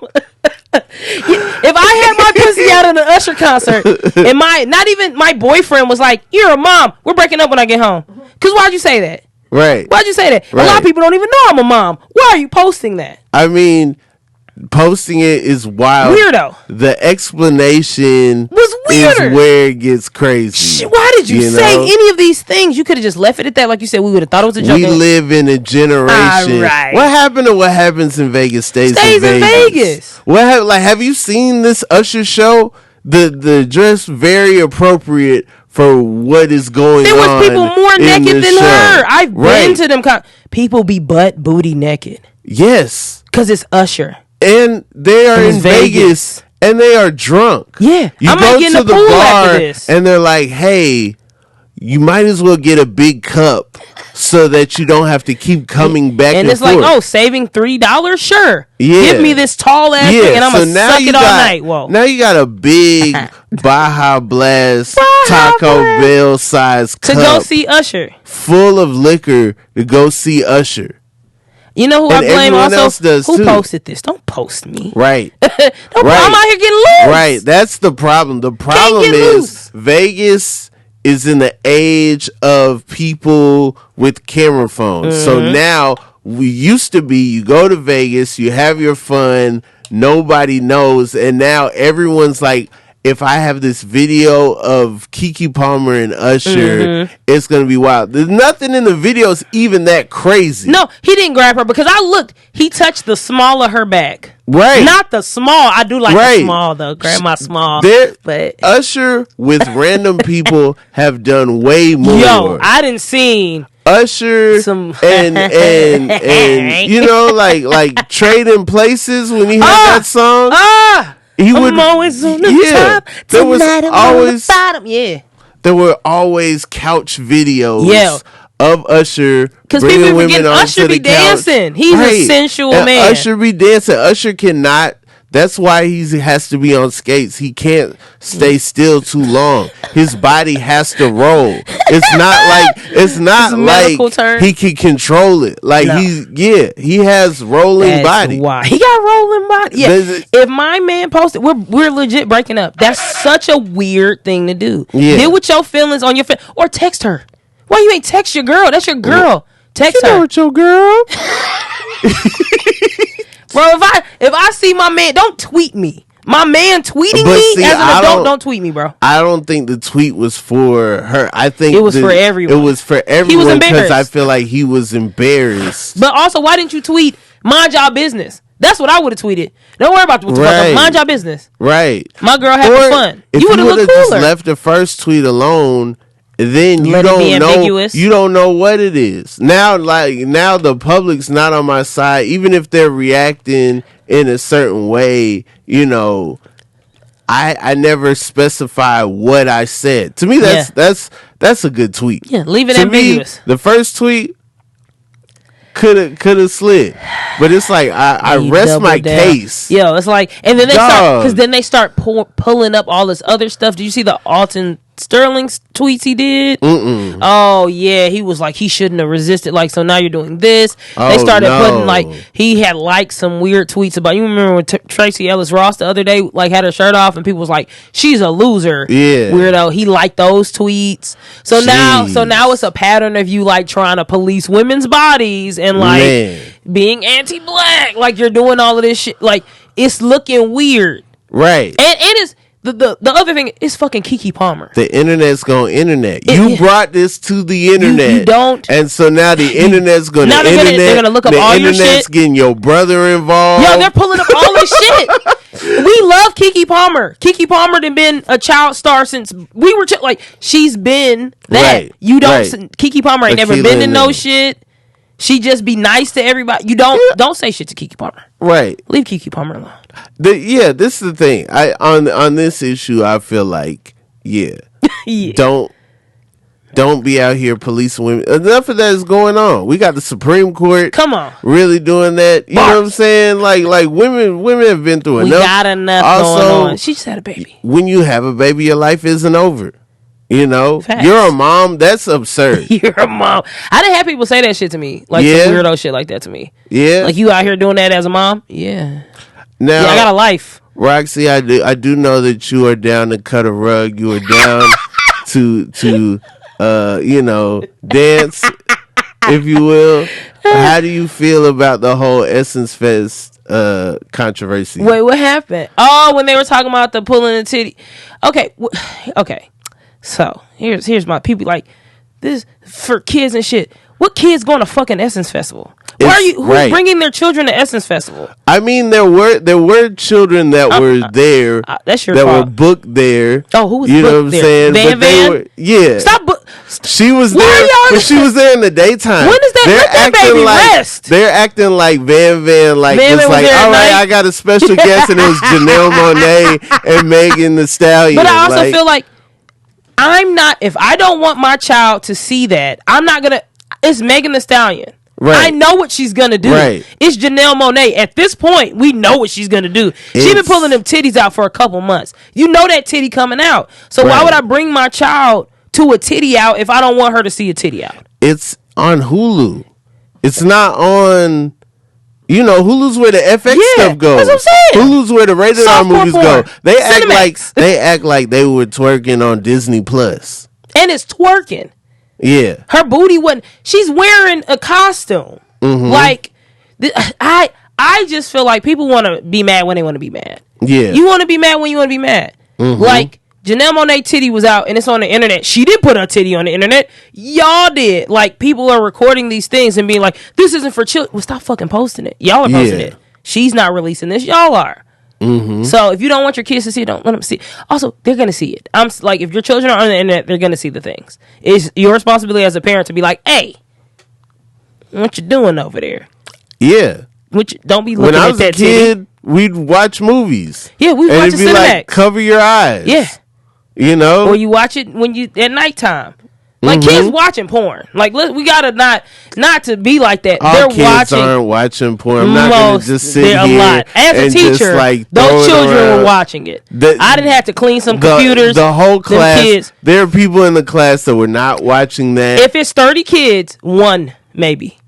If I had my pussy out at an Usher concert and not even my boyfriend was like, you're a mom, we're breaking up when I get home. Because why'd you say that? Right. Why'd you say that? Right. A lot of people don't even know I'm a mom. Why are you posting that? I mean, posting it is wild. Weirdo. The explanation was weirder. Is where it gets crazy. Why did you say any of these things? You could have just left it at that. Like you said, we would have thought it was a joke. We live in a generation. Right. What happened to what happens in Vegas stays in Vegas. Have you seen this Usher show? The dress very appropriate for what is going on. There was people more naked than her. I've been to them. People be butt booty naked. Yes. Because it's Usher. And they are in Vegas and they are drunk. Yeah. You go to the bar and they're like, hey, you might as well get a big cup so that you don't have to keep coming back and forth. And it's like, oh, saving $3? Sure. Yeah. Give me this tall ass thing and I'm going to suck it all night. Whoa. Now you got a big Baja Blast Taco Bell size cup. To go see Usher. Full of liquor to go see Usher. You know who I blame also? Else does who too. Posted this? Don't post me. Right. I'm out here getting loose. Right. That's the problem. The problem is Vegas is in the age of people with camera phones. So now we used to be, you go to Vegas, you have your fun, nobody knows, and now everyone's like, if I have this video of Keke Palmer and Usher, it's going to be wild. There's nothing in the videos even that crazy. No, he didn't grab her because I looked. He touched the small of her back. Right. Not the small. I do like the small, though. Grab my small. But Usher with random people have done way more. Yo, I didn't see Usher and you know, like Trading Places when he had that song. I'm always on the top. There was always the bottom. Yeah. There were always couch videos of Usher bringing women onto Usher the be dancing. He's a sensual man. Usher be dancing. Usher cannot. That's why he has to be on skates. He can't stay still too long. His body has to roll. It's not like he can control it. Like he has rolling body. Why he got rolling body? Yeah. If my man posted, we're legit breaking up. That's such a weird thing to do. Yeah. Deal with your feelings on your or text her. Why you ain't text your girl? That's your girl. Text her. You know what your girl. Bro, if I see my man, don't tweet me. My man tweeting me as an adult. Don't tweet me, bro. I don't think the tweet was for her. I think it was for everyone. It was for everyone because I feel like he was embarrassed. But also, why didn't you tweet, mind y'all business? That's what I would have tweeted. Don't worry about what the fuck. Mind y'all business. Right. My girl having fun. You would have looked cooler. Just left the first tweet alone. Then you don't know. You don't know what it is. Now the public's not on my side. Even if they're reacting in a certain way, you know, I never specify what I said. To me, that's a good tweet. Yeah, leave it ambiguous. Me, the first tweet could have slid, but it's like I rest my case. Yo, it's like, and then they start pulling up all this other stuff. Did you see the Alton Sterling's tweets he did? Oh yeah, he was like he shouldn't have resisted. Like, so now you're doing this. They started putting like he had like some weird tweets about. You remember when Tracy Ellis Ross the other day like had her shirt off and people was like she's a loser, weirdo. He liked those tweets. So now it's a pattern of you like trying to police women's bodies and like being anti-black. Like you're doing all of this shit. Like it's looking weird, right? And it's. The other thing is fucking Keke Palmer. The internet's going internet. You brought this to the internet. You don't. And so now the internet's going to internet. They're going to look up all your shit. The internet's getting your brother involved. Yo, they're pulling up all this shit. We love Keke Palmer. Keke Palmer done been a child star since we were like she's been that. Right. You don't. Right. Keke Palmer ain't never been in no shit. She just be nice to everybody. You don't say shit to Keke Palmer. Right. Leave Keke Palmer alone. This is the thing. On this issue, I feel like don't be out here policing women. Enough of that is going on. We got the Supreme Court. Come on, really doing that. You know what I'm saying? Like women have been through enough. We got enough going on. She just had a baby. When you have a baby, your life isn't over. You know, facts. You're a mom. That's absurd. You're a mom. I didn't have people say that shit to me, like some weirdo shit like that to me. Yeah, like you out here doing that as a mom. Yeah. Now, I got a life. Roxy, I do know that you are down to cut a rug. You are down to dance, if you will. How do you feel about the whole Essence Fest controversy? Wait, what happened? Oh, when they were talking about the pulling the titty. Okay. So here's my people like this for kids and shit. What kids going to fucking Essence Festival? Who's bringing their children to Essence Festival? I mean, there were children that were there that's your that fault. were booked there. Oh, who was you booked know what I'm there? saying? Van? Stop. She was there, but she was there in the daytime. When is that baby rest? They're acting like Van like it's like, all right, I got a special guest, and it was Janelle Monae and Megan Thee Stallion. But I also feel like if I don't want my child to see that, I'm not gonna. It's Megan Thee Stallion. Right. I know what she's gonna do. Right. It's Janelle Monae. At this point, we know what she's gonna do. She's been pulling them titties out for a couple months. You know that titty coming out. So why would I bring my child to a titty out if I don't want her to see a titty out? It's on Hulu. It's not on. You know, Hulu's where the FX stuff goes. That's what I'm saying. Hulu's where the rated R movies go. They act like they were twerking on Disney Plus. And it's twerking. Yeah. Her booty wasn't. She's wearing a costume. Mm-hmm. Like, I just feel like people want to be mad when they want to be mad. Yeah. You want to be mad when you want to be mad. Mm-hmm. Like, Janelle Monae titty was out and it's on the internet. She didn't put her titty on the internet. Y'all did. Like, people are recording these things and being like, this isn't for children. Well, stop fucking posting it. Y'all are posting it. She's not releasing this. Y'all are. Mm-hmm. So if you don't want your kids to see it, don't let them see it. Also, they're going to see it. I'm like, if your children are on the internet, they're going to see the things. It's your responsibility as a parent to be like, hey, what you doing over there? Yeah. Don't be looking at that titty. When I was a kid, we'd watch movies. Yeah, we'd watch Cinemax. Like, cover your eyes. Yeah. You know? Or you watch it when you at nighttime. Like, kids watching porn. Like, we gotta not to be like that. All kids aren't watching porn. I'm not gonna just sit here. A lot. As a teacher, those children were watching it. I didn't have to clean some computers. The whole class. There are people in the class that were not watching that. If it's 30 kids, one maybe.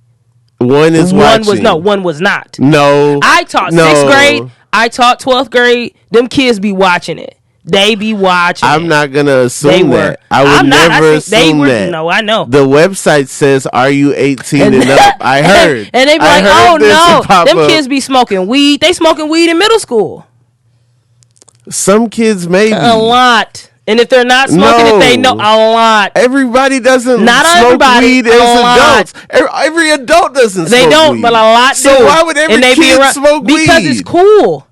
One is watching. One was not. No. I taught 6th grade. I taught 12th grade. Them kids be watching it. They be watching. I'm not gonna assume that. I would never assume that. No, I know. The website says, "Are you 18 and up?" I heard, and they be like, "Oh no, them kids be smoking weed. They smoking weed in middle school." Some kids maybe. A lot. And if they're not smoking, if they know, a lot. Everybody doesn't not smoke everybody, weed as adults. Every adult doesn't smoke weed. They don't, but a lot do. So why would every kid smoke weed? Because it's cool.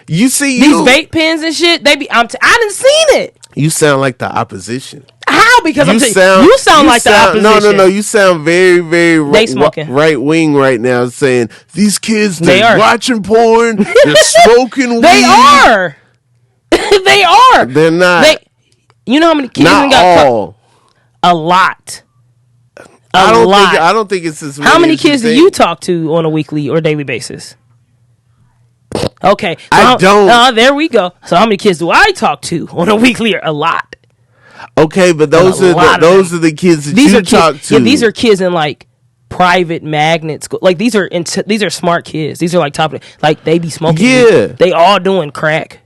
You see, these vape pens and shit, I didn't seen it. You sound like the opposition. How? Because you sound like the opposition. No. You sound very, very right wing right now, saying these kids they're watching porn, they're smoking weed. They are. They are. They're not. You know how many kids got all. A lot. I don't think it's as many. How many kids do you talk to on a weekly or daily basis? Okay. I don't. There we go. So how many kids do I talk to on a weekly? A lot. Okay, but those are the kids that you talk to. Yeah, these are kids in like private magnet school. Like these are smart kids. These are like like they be smoking. Yeah. They all doing crack.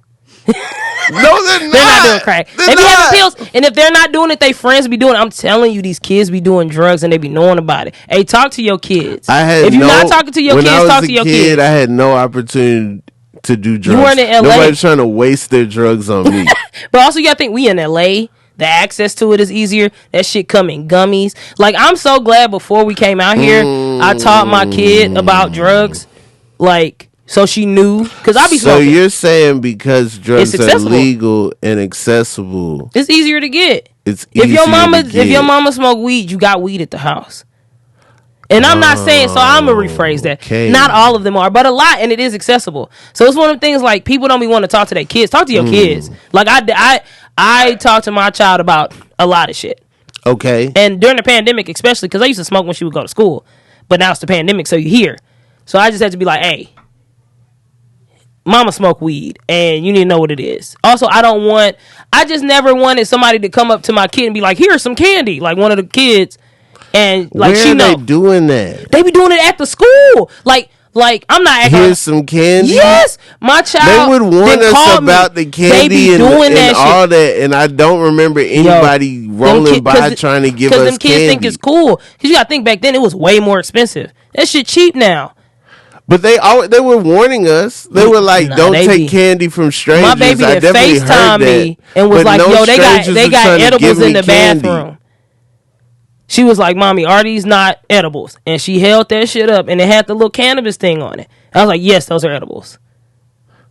No, they're not. They're not doing crack. They be having pills, and if they're not doing it, they friends be doing it. I'm telling you, these kids be doing drugs, and they be knowing about it. Hey, talk to your kids. If you're not talking to your kids, talk to your kids. I had no opportunity to do drugs. You weren't in LA. Nobody's trying to waste their drugs on me. But also, you gotta think we in LA. The access to it is easier. That shit come in gummies. Like, I'm so glad before we came out here, I taught my kid about drugs. Like, so she knew. Because I be smoking. So you're saying because drugs are legal and accessible, it's easier to get. It's easier if your mama smoke weed, you got weed at the house. And I'm not saying, so I'm going to rephrase that. Okay. Not all of them are, but a lot, and it is accessible. So it's one of the things, like, people don't be wanting to talk to their kids. Talk to your kids. Like, I talk to my child about a lot of shit. Okay. And during the pandemic, especially, because I used to smoke when she would go to school. But now it's the pandemic, so you hear. So I just had to be like, hey, mama smoke weed, and you need to know what it is. Also, I just never wanted somebody to come up to my kid and be like, here's some candy. Like, one of the kids. And like where are they doing that? They be doing it at the school. Like I'm not acting. Here's some candy. Yes, my child. They would warn us about the candy and all that, and I don't remember anybody rolling by trying to give us candy. Because them kids think it's cool. Because you got to think back then it was way more expensive. That shit cheap now. But they were warning us. They were like, "Don't take candy from strangers." My baby had FaceTime me and was like, "Yo, they got edibles in the bathroom." She was like, "Mommy, are these not edibles?" And she held that shit up, and it had the little cannabis thing on it. I was like, "Yes, those are edibles."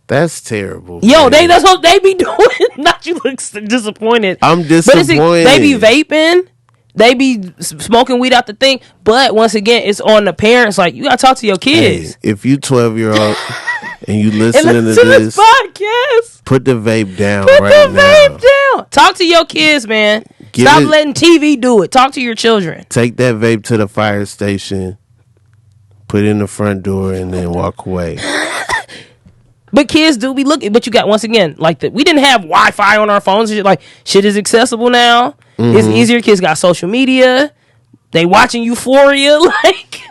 That's terrible. Yo, that's what they be doing. Not you look disappointed. I'm disappointed. They be vaping. They be smoking weed out the thing. But once again, it's on the parents. Like, you got to talk to your kids. Hey, if you 12-year-old and you listening to this podcast, put the vape down now. Vape down. Talk to your kids, man. Stop letting TV do it. Talk to your children. Take that vape to the fire station, put it in the front door, and then walk away. But kids do be looking. But you got, once again, like, we didn't have Wi-Fi on our phones and shit. Like, shit is accessible now. Mm-hmm. It's easier. Kids got social media. They watching Euphoria. Like,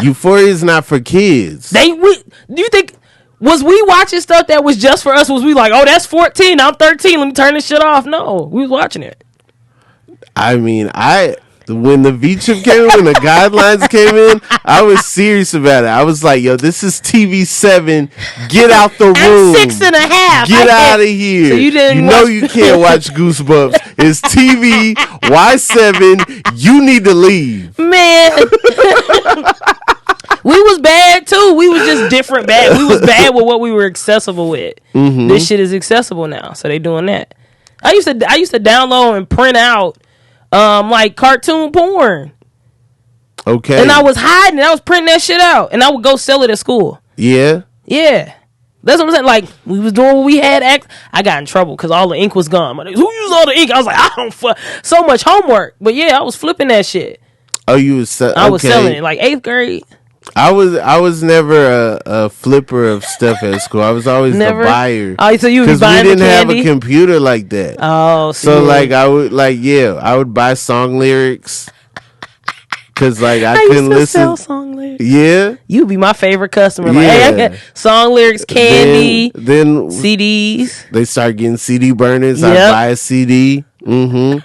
Euphoria is not for kids. Do you think, was we watching stuff that was just for us? Was we like, oh, that's 14, I'm 13, let me turn this shit off? No, we was watching it. I mean, when the V-chip came in, when the guidelines came in, I was serious about it. I was like, yo, this is TV 7. Get out the room. I'm 6.5. Get out of here. So you can't watch Goosebumps. It's TV Y7. You need to leave. Man. We was bad too. We was just different bad. We was bad with what we were accessible with. Mm-hmm. This shit is accessible now, so they doing that. I used to download and print out like cartoon porn. Okay. And I was hiding it. I was printing that shit out, and I would go sell it at school. Yeah. Yeah. That's what I'm saying. Like, we was doing what we had. I got in trouble because all the ink was gone. Who used all the ink? I was like, I don't so much homework. But yeah, I was flipping that shit. Oh, you was I was selling it like 8th grade. I was never a flipper of stuff at school. I was always the buyer. Oh, so you was buying the candy? Because we didn't have a computer like that. Oh, so like I would buy song lyrics. Cause like I couldn't listen. Sell song lyrics. Yeah, you be my favorite customer. Like, hey, I got song lyrics, candy, then CDs. They start getting CD burners. Yep. I buy a CD. Mm-hmm.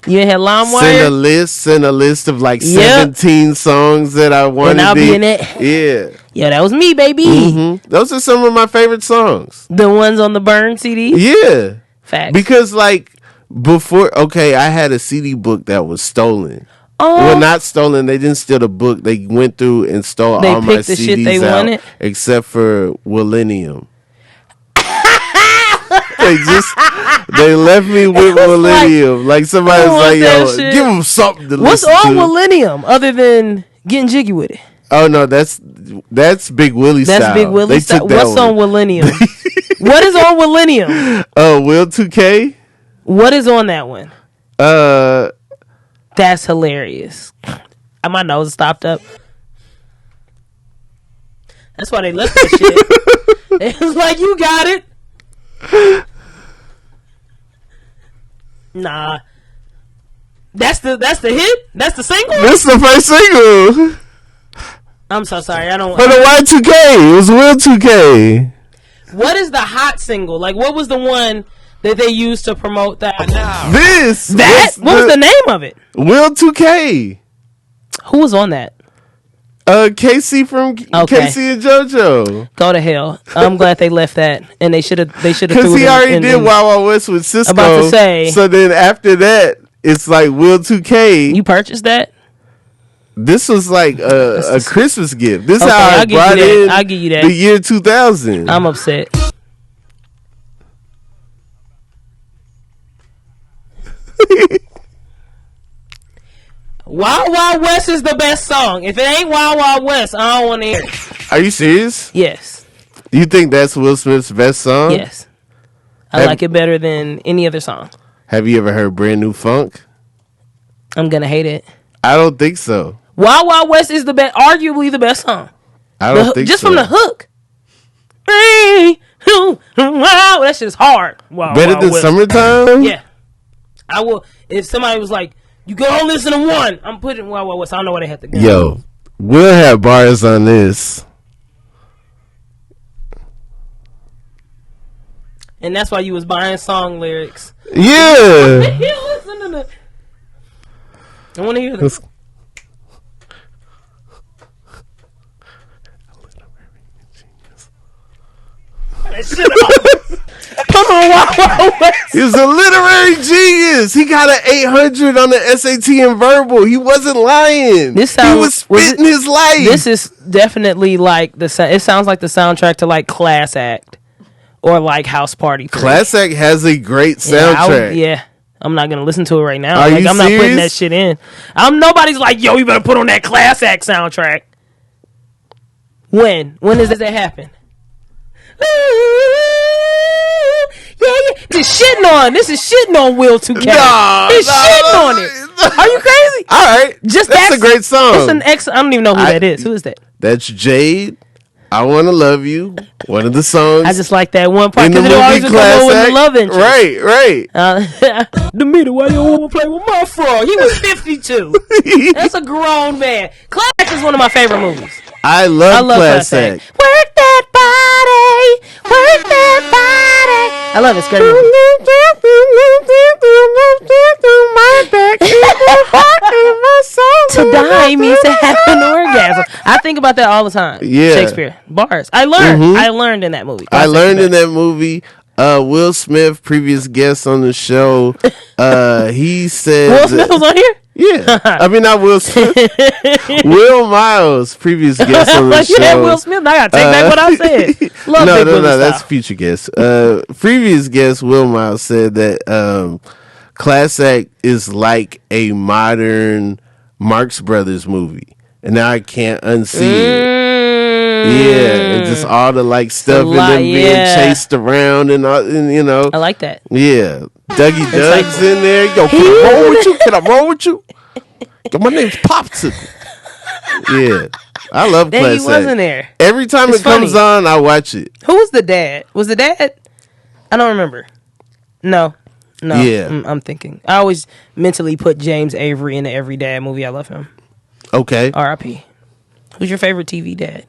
You ain't had LimeWire? Send a list of like 17 songs that I wanted. And I'll be in it. Yeah. Yeah, that was me, baby. Mm-hmm. Those are some of my favorite songs. The ones on the Burn CD? Yeah. Facts. Because, like, before, okay, I had a CD book that was stolen. Oh. Well, not stolen. They didn't steal the book. They went through and stole all my CDs shit they out, wanted? except for Millennium. They left me with Millennium. Like somebody's like, yo, give them something to What's listen to. on Millennium other than getting jiggy with it? Oh no, that's Big Willie style. That's Big Willie style. What's on Millennium? What is on Millennium? Will 2K. What is on that one? That's hilarious. My nose stopped up. That's why they left that shit. It was like, you got it. Nah. That's the hit? That's the single? That's the first single. I'm so sorry. I don't. For the Y2K. It was Will 2K. What is the hot single? Like, what was the one that they used to promote that? What was the name of it? Will 2K. Who was on that? Casey from Casey and JoJo. Go to hell. I'm glad they left that, and they should have. Because he already did Wild Wild West with Cisco. About to say. So then after that, it's like Will 2K. You purchased that? This was like a Christmas gift. This is how I'll I'll give you that. The year 2000. I'm upset. Wild Wild West is the best song. If it ain't Wild Wild West, I don't want to hear it. Are you serious? Yes. You think that's Will Smith's best song? Yes. I like it better than any other song. Have you ever heard Brand New Funk? I'm going to hate it. I don't think so. Wild Wild West is arguably the best song. I don't think just so. From the hook. Wow, that shit is hard. Better than Summertime? Yeah. I will. If somebody was like, you go on listen to one, I'm putting Wild Wild West. I don't know why they have to go. Yo, we'll have bars on this. And that's why you was buying song lyrics. Yeah. Listen to that. I want to hear this. Come on, Wild Wild West. He's a literary genius. He got an 800 on the SAT in verbal. He wasn't lying. He was spitting his life. This is definitely like it sounds like the soundtrack to like Class Act or like House Party 3. Class Act has a great soundtrack. Yeah. I'm not gonna listen to it right now. Are you I'm not serious? putting that shit in. Nobody's like, yo, you better put on that Class Act soundtrack. When does that happen? Yeah. This is shitting on Will 2K. He's shitting on it. Are you crazy? All right. That's a great song. I don't even know who that is. Who is that? That's Jade. I Want to Love You. One of the songs. I just like that one part because it always come on with the love interest. Right. Demeter, why you don't want to play with my frog? He was 52. That's a grown man. Class Act is one of my favorite movies. I love Class Act. Work that body. I love it. It's great movie. To die means to have an orgasm. I think about that all the time. Yeah. Shakespeare. Bars. I learned in that movie. Will Smith, previous guest on the show, he said... Will Smith was on here? Yeah. I mean, not Will Smith. Will Miles, previous guest on the show. Yeah, Will Smith. I got to take back what I said. No, that's future guest. Previous guest, Will Miles, said that Class Act is like a modern Marx Brothers movie. And now I can't unsee it. Yeah, and just all the like stuff and them being chased around and all, and you know. I like that. Yeah, Dougie Doug's in there. Yo, can I roll with you? Can I roll with you? Yo, my name's Popsicle. Yeah, I love Class Act. He wasn't there. Every time it comes on, I watch it. Who was the dad? Was the dad? I don't remember. No. Yeah, I'm thinking. I always mentally put James Avery in the Every Dad movie. I love him. Okay. R.I.P. Who's your favorite TV dad?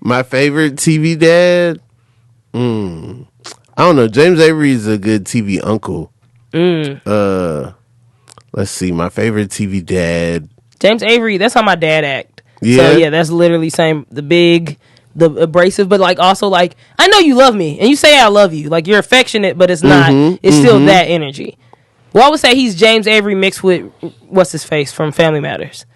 My favorite TV dad? I don't know. James Avery is a good TV uncle. Let's see. My favorite TV dad. James Avery, that's how my dad act. Yeah. So, yeah, that's literally same. The big the abrasive, but like also like I know you love me and you say I love you, like you're affectionate, but it's not. It's still that energy. Well, I would say he's James Avery mixed with what's his face from Family Matters.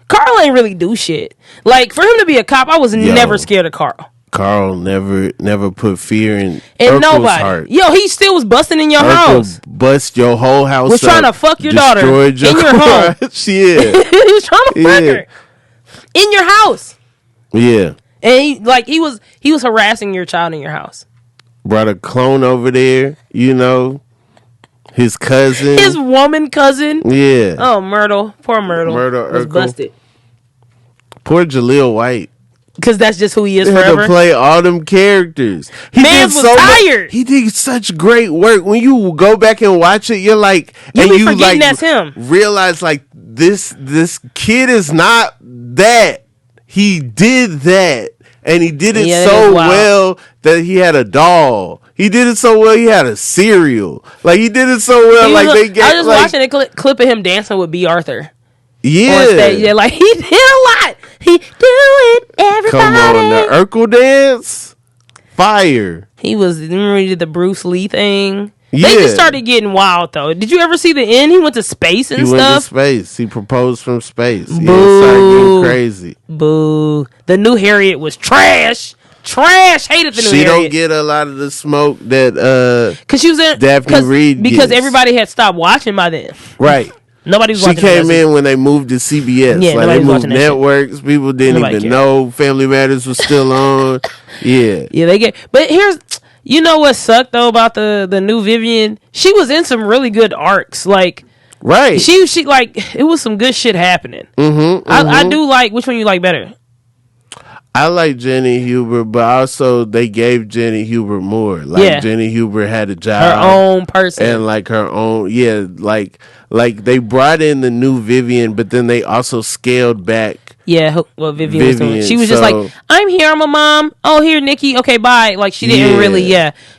Carl ain't really do shit. Like for him to be a cop, I was never scared of Carl. Carl never put fear in nobody. Heart. Yo, he still was busting in your house. Bust your whole house. Was trying to fuck your daughter in your home. Yeah. He was trying to fuck her in your house. Yeah. And he was harassing your child in your house. Brought a clone over there, you know. His cousin. His woman cousin. Yeah. Oh, Myrtle. Poor Myrtle. Myrtle was busted. Poor Jaleel White. Because that's just who he is he forever. Had to play all them characters. Man was tired. He did such great work. When you go back and watch it, you're like, you forgetting that's him. Realize like this kid is not that. He did that. And he did it so well that he had a doll. He did it so well he had a cereal. Like he did it so well. I was just watching a clip of him dancing with B. Arthur. Yeah. Yeah, like he did a lot. He do it, everybody. Come on, the Urkel dance. Fire. Remember he did the Bruce Lee thing? Yeah. They just started getting wild though. Did you ever see the end? He went to space and stuff. He went to space. He proposed from space. Boo. Yeah, started getting crazy. Boo. The new Harriet was trash. Trash. Hated the new Harriet. She don't get a lot of the smoke that because she was in Daphne Reed because gets. Everybody had stopped watching by then. Right. Nobody was watching. She came in when they moved to CBS. Yeah, like they moved networks. People didn't even know Family Matters was still on. Yeah. Yeah, they get. But you know what sucked though about the new Vivian? She was in some really good arcs. Like, right. She like it was some good shit happening. I do like. Which one you like better? I like Jenny Huber, but also they gave Jenny Huber more. Like Jenny Huber had a job, her own person, and like her own. Yeah, like they brought in the new Vivian, but then they also scaled back. Yeah, what Vivian was doing. She was just like, I'm here, I'm a mom. Oh, here, Nikki. Okay, bye. Like she didn't really.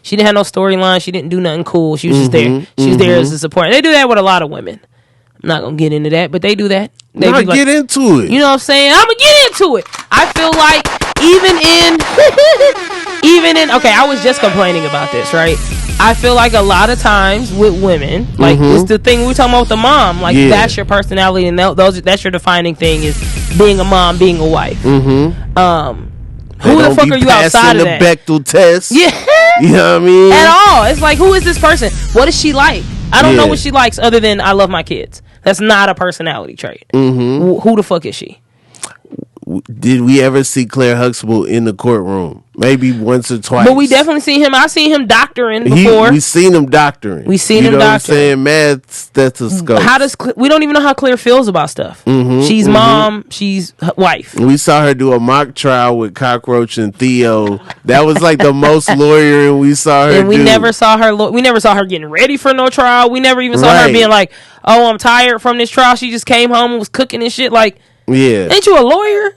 She didn't have no storyline. She didn't do nothing cool. She was just there. She was there as a support. And they do that with a lot of women. I'm not gonna get into that, but they do that. They like, get into it. You know what I'm saying? I'm gonna get into it. I feel like even in okay, I was just complaining about this, right? I feel like a lot of times with women, like it's the thing we're talking about with the mom, like that's your personality and that's your defining thing is being a mom, being a wife. Who the fuck are you outside of that? The Bechdel test. Yeah. You know what I mean? At all. It's like, who is this person? What is she like? I don't know what she likes other than I love my kids. That's not a personality trait. Who the fuck is she? Did we ever see Claire Huxtable in the courtroom? Maybe once or twice. But we definitely seen him. I seen him doctoring before. We seen him doctoring. We seen him doctoring. What I'm saying? Mad stethoscope. We don't even know how Claire feels about stuff. She's mom. She's wife. We saw her do a mock trial with Cockroach and Theo. That was like the most lawyering we saw her do. And we never saw her. We never saw her getting ready for no trial. We never even saw her being like, "Oh, I'm tired from this trial." She just came home and was cooking and shit. Like, ain't you a lawyer?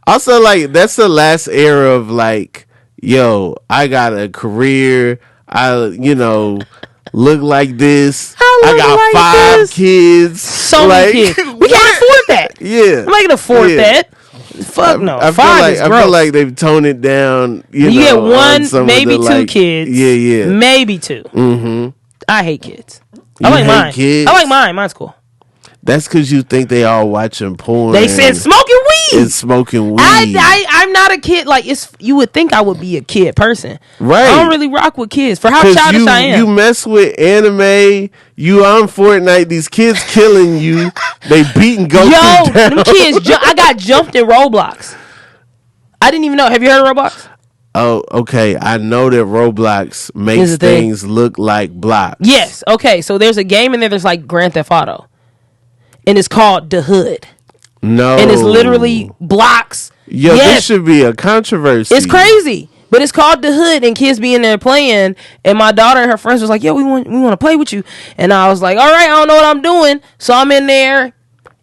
Also, like, that's the last era of like, yo, I got a career. I, look like this. I got 5 kids. So many kids. We can't afford that. Yeah. I'm not gonna afford that. Fuck no. I feel like they've toned it down. You get one, maybe 2 kids. Yeah. Maybe 2. I hate kids. I like mine. Kids? I like mine. Mine's cool. That's because you think they all watching porn. They said smoking weed. It's smoking weed. I'm not a kid. Like you would think I would be a kid person. Right. I don't really rock with kids for how childish I am. You mess with anime. You on Fortnite. These kids killing you. They beating Goku down. Them kids. I got jumped in Roblox. I didn't even know. Have you heard of Roblox? Oh, okay. I know that Roblox makes things look like blocks. Yes. Okay. So there's a game in there that's like Grand Theft Auto. And it's called The Hood. No. And it's literally blocks. Yo, this should be a controversy. It's crazy. But it's called The Hood and kids be in there playing. And my daughter and her friends was like, yo, we want to play with you. And I was like, all right, I don't know what I'm doing. So I'm in there.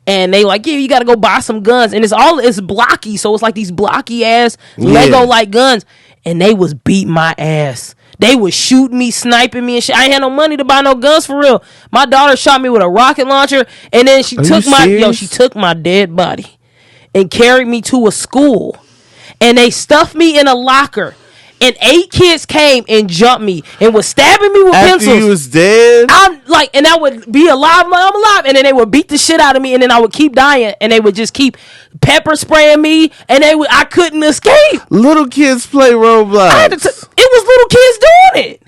And they like, yeah, you got to go buy some guns. And it's blocky. So it's like these blocky ass Lego like guns. And they was beating my ass. They was shooting me, sniping me and shit. I ain't had no money to buy no guns for real. My daughter shot me with a rocket launcher, and then she took my dead body and carried me to a school and they stuffed me in a locker. And 8 kids came and jumped me and was stabbing me with pencils. After you was dead? I'm like, and I would be alive, I'm alive. And then they would beat the shit out of me, and then I would keep dying, and they would just keep pepper spraying me, and I couldn't escape. Little kids play Roblox. It was little kids doing it.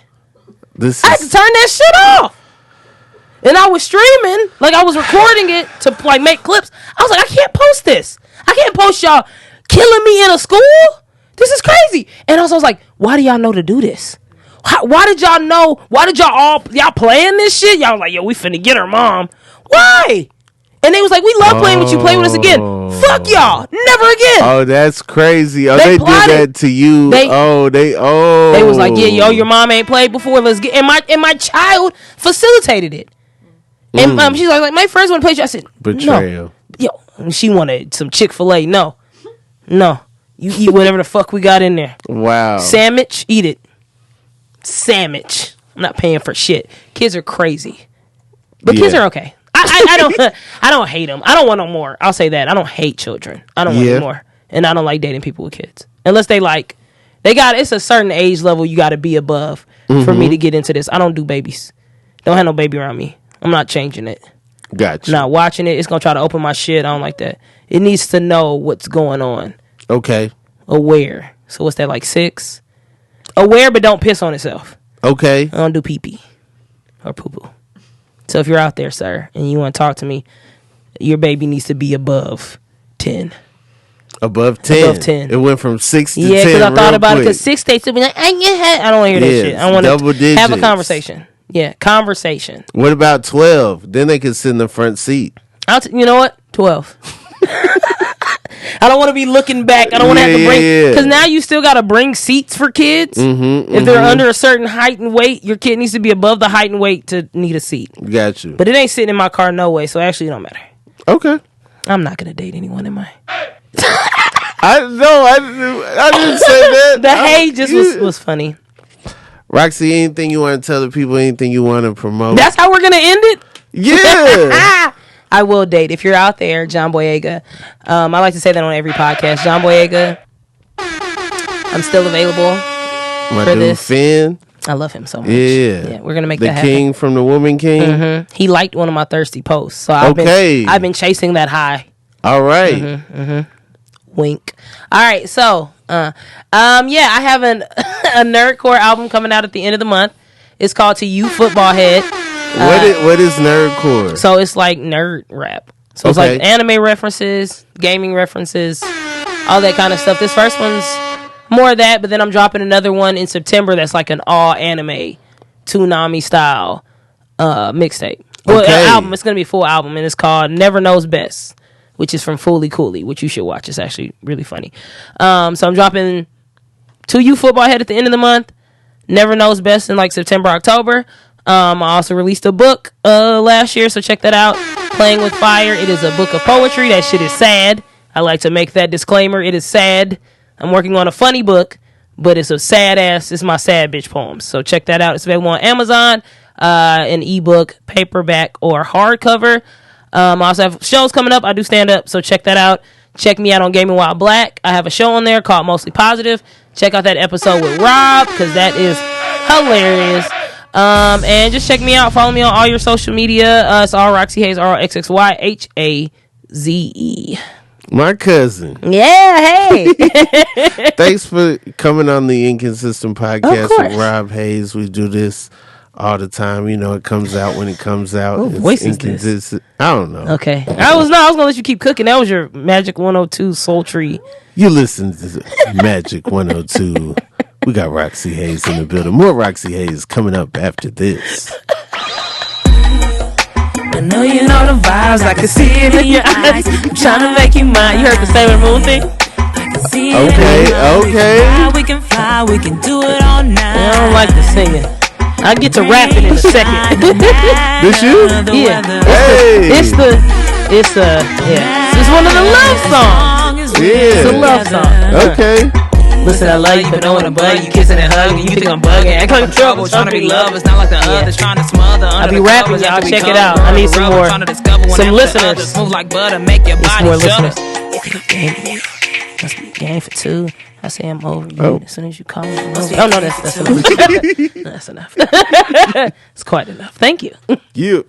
I had to turn that shit off. And I was streaming, like I was recording it to like make clips. I was like, I can't post this. I can't post y'all killing me in a school. This is crazy. And also I was like, why do y'all know to do this? Why did y'all know? Why did y'all playing this shit? Y'all was like, yo, we finna get her mom. Why? And they was like, we love playing with you. Play with us again. Fuck y'all. Never again. Oh, that's crazy. Oh, they did that to you. They was like, yeah, yo, your mom ain't played before. Let's get. And my child facilitated it. And she's like, my friends want to play. I said, betrayal. No. Yo, she wanted some Chick-fil-A. No. You eat whatever the fuck we got in there. Wow. Sandwich, eat it. Sandwich. I'm not paying for shit. Kids are crazy, but kids are okay. I don't hate them. I don't want no more. I'll say that. I don't hate children. I don't want any more, and I don't like dating people with kids unless it's a certain age level you got to be above for me to get into this. I don't do babies. Don't have no baby around me. I'm not changing it. Gotcha. Not watching it. It's gonna try to open my shit. I don't like that. It needs to know what's going on. Okay. Aware. So what's that, like 6? Aware, but don't piss on itself. Okay. I don't do pee-pee or poo-poo. So if you're out there, sir, and you want to talk to me, your baby needs to be above 10. Above 10? Above 10. It went from 6 to 10. Yeah, because I thought about it, because 6 states would be like, I don't want to hear that shit. I want to have a conversation. Yeah, conversation. What about 12? Then they could sit in the front seat. You know what? 12. I don't want to be looking back. I don't want to have to bring, because now you still got to bring seats for kids. If they're under a certain height and weight, your kid needs to be above the height and weight to need a seat. Got you. But it ain't sitting in my car no way, so actually it don't matter. Okay. I'm not gonna date anyone, am I? I didn't say that. The hey just was funny. Roxy, anything you want to tell the people? Anything you want to promote? That's how we're gonna end it. Yeah. I will date. If you're out there, John Boyega. I like to say that on every podcast. John Boyega. I'm still available for this. Finn. I love him so much. Yeah. We're gonna make that happen. The king from the Woman King. Mm-hmm. He liked one of my thirsty posts, so I've been chasing that high. All right. Wink. All right. So, I have a nerdcore album coming out at the end of the month. It's called To You Football Head. What is nerdcore? So it's like nerd rap. So it's like anime references, gaming references, all that kind of stuff. This first one's more of that, but then I'm dropping another one in September that's like an all anime Toonami style mixtape. Well, album. It's gonna be a full album, and it's called Never Knows Best, which is from Fooly Cooley, which you should watch. It's actually really funny. So I'm dropping To You Football Head at the end of the month. Never Knows Best in like September, October. I also released a book last year, so check that out. Playing with Fire. It is a book of poetry. That shit is sad. I like to make that disclaimer. It is sad. I'm working on a funny book, but it's a sad ass. It's my sad bitch poems. So check that out. It's available on Amazon, an ebook, paperback, or hardcover. I also have shows coming up. I do stand up, so check that out. Check me out on Gaming While Black. I have a show on there called Mostly Positive. Check out that episode with Rob, because that is hilarious. And just check me out. Follow me on all your social media. It's all Roxxy Haze, ROXXYHAZE. My cousin. Yeah, hey. Thanks for coming on the Inconsistent Podcast with Rob Hayes. We do this all the time. You know, it comes out when it comes out. What voice is this? I don't know. Okay. I was gonna let you keep cooking. That was your Magic 102 Sultry. You listen to Magic 102. We got Roxxy Haze in the building. More Roxxy Haze coming up after this. I know you know the vibes. I can see it in your eyes. I'm trying to make you mine. You heard the Sailor Moon thing? I can see it. Okay. We can fly. We can do it all night. I don't like the singing. I get to rapping in a second. This you? Yeah. Hey. It's one of the love songs. Yeah. It's a love song. Okay. Listen, I love you, but don't want to bug you. Kissing and hugging, you think I'm bugging. Act like I'm trouble, trying to be lovers, not like the others, trying to smother. I be rapping, y'all. Check it out. I need some more, some listeners. Some more listeners. Must be game for 2. I say I'm over you as soon as you call me. Oh no, that's enough. That's enough. It's quite enough. Thank you. You.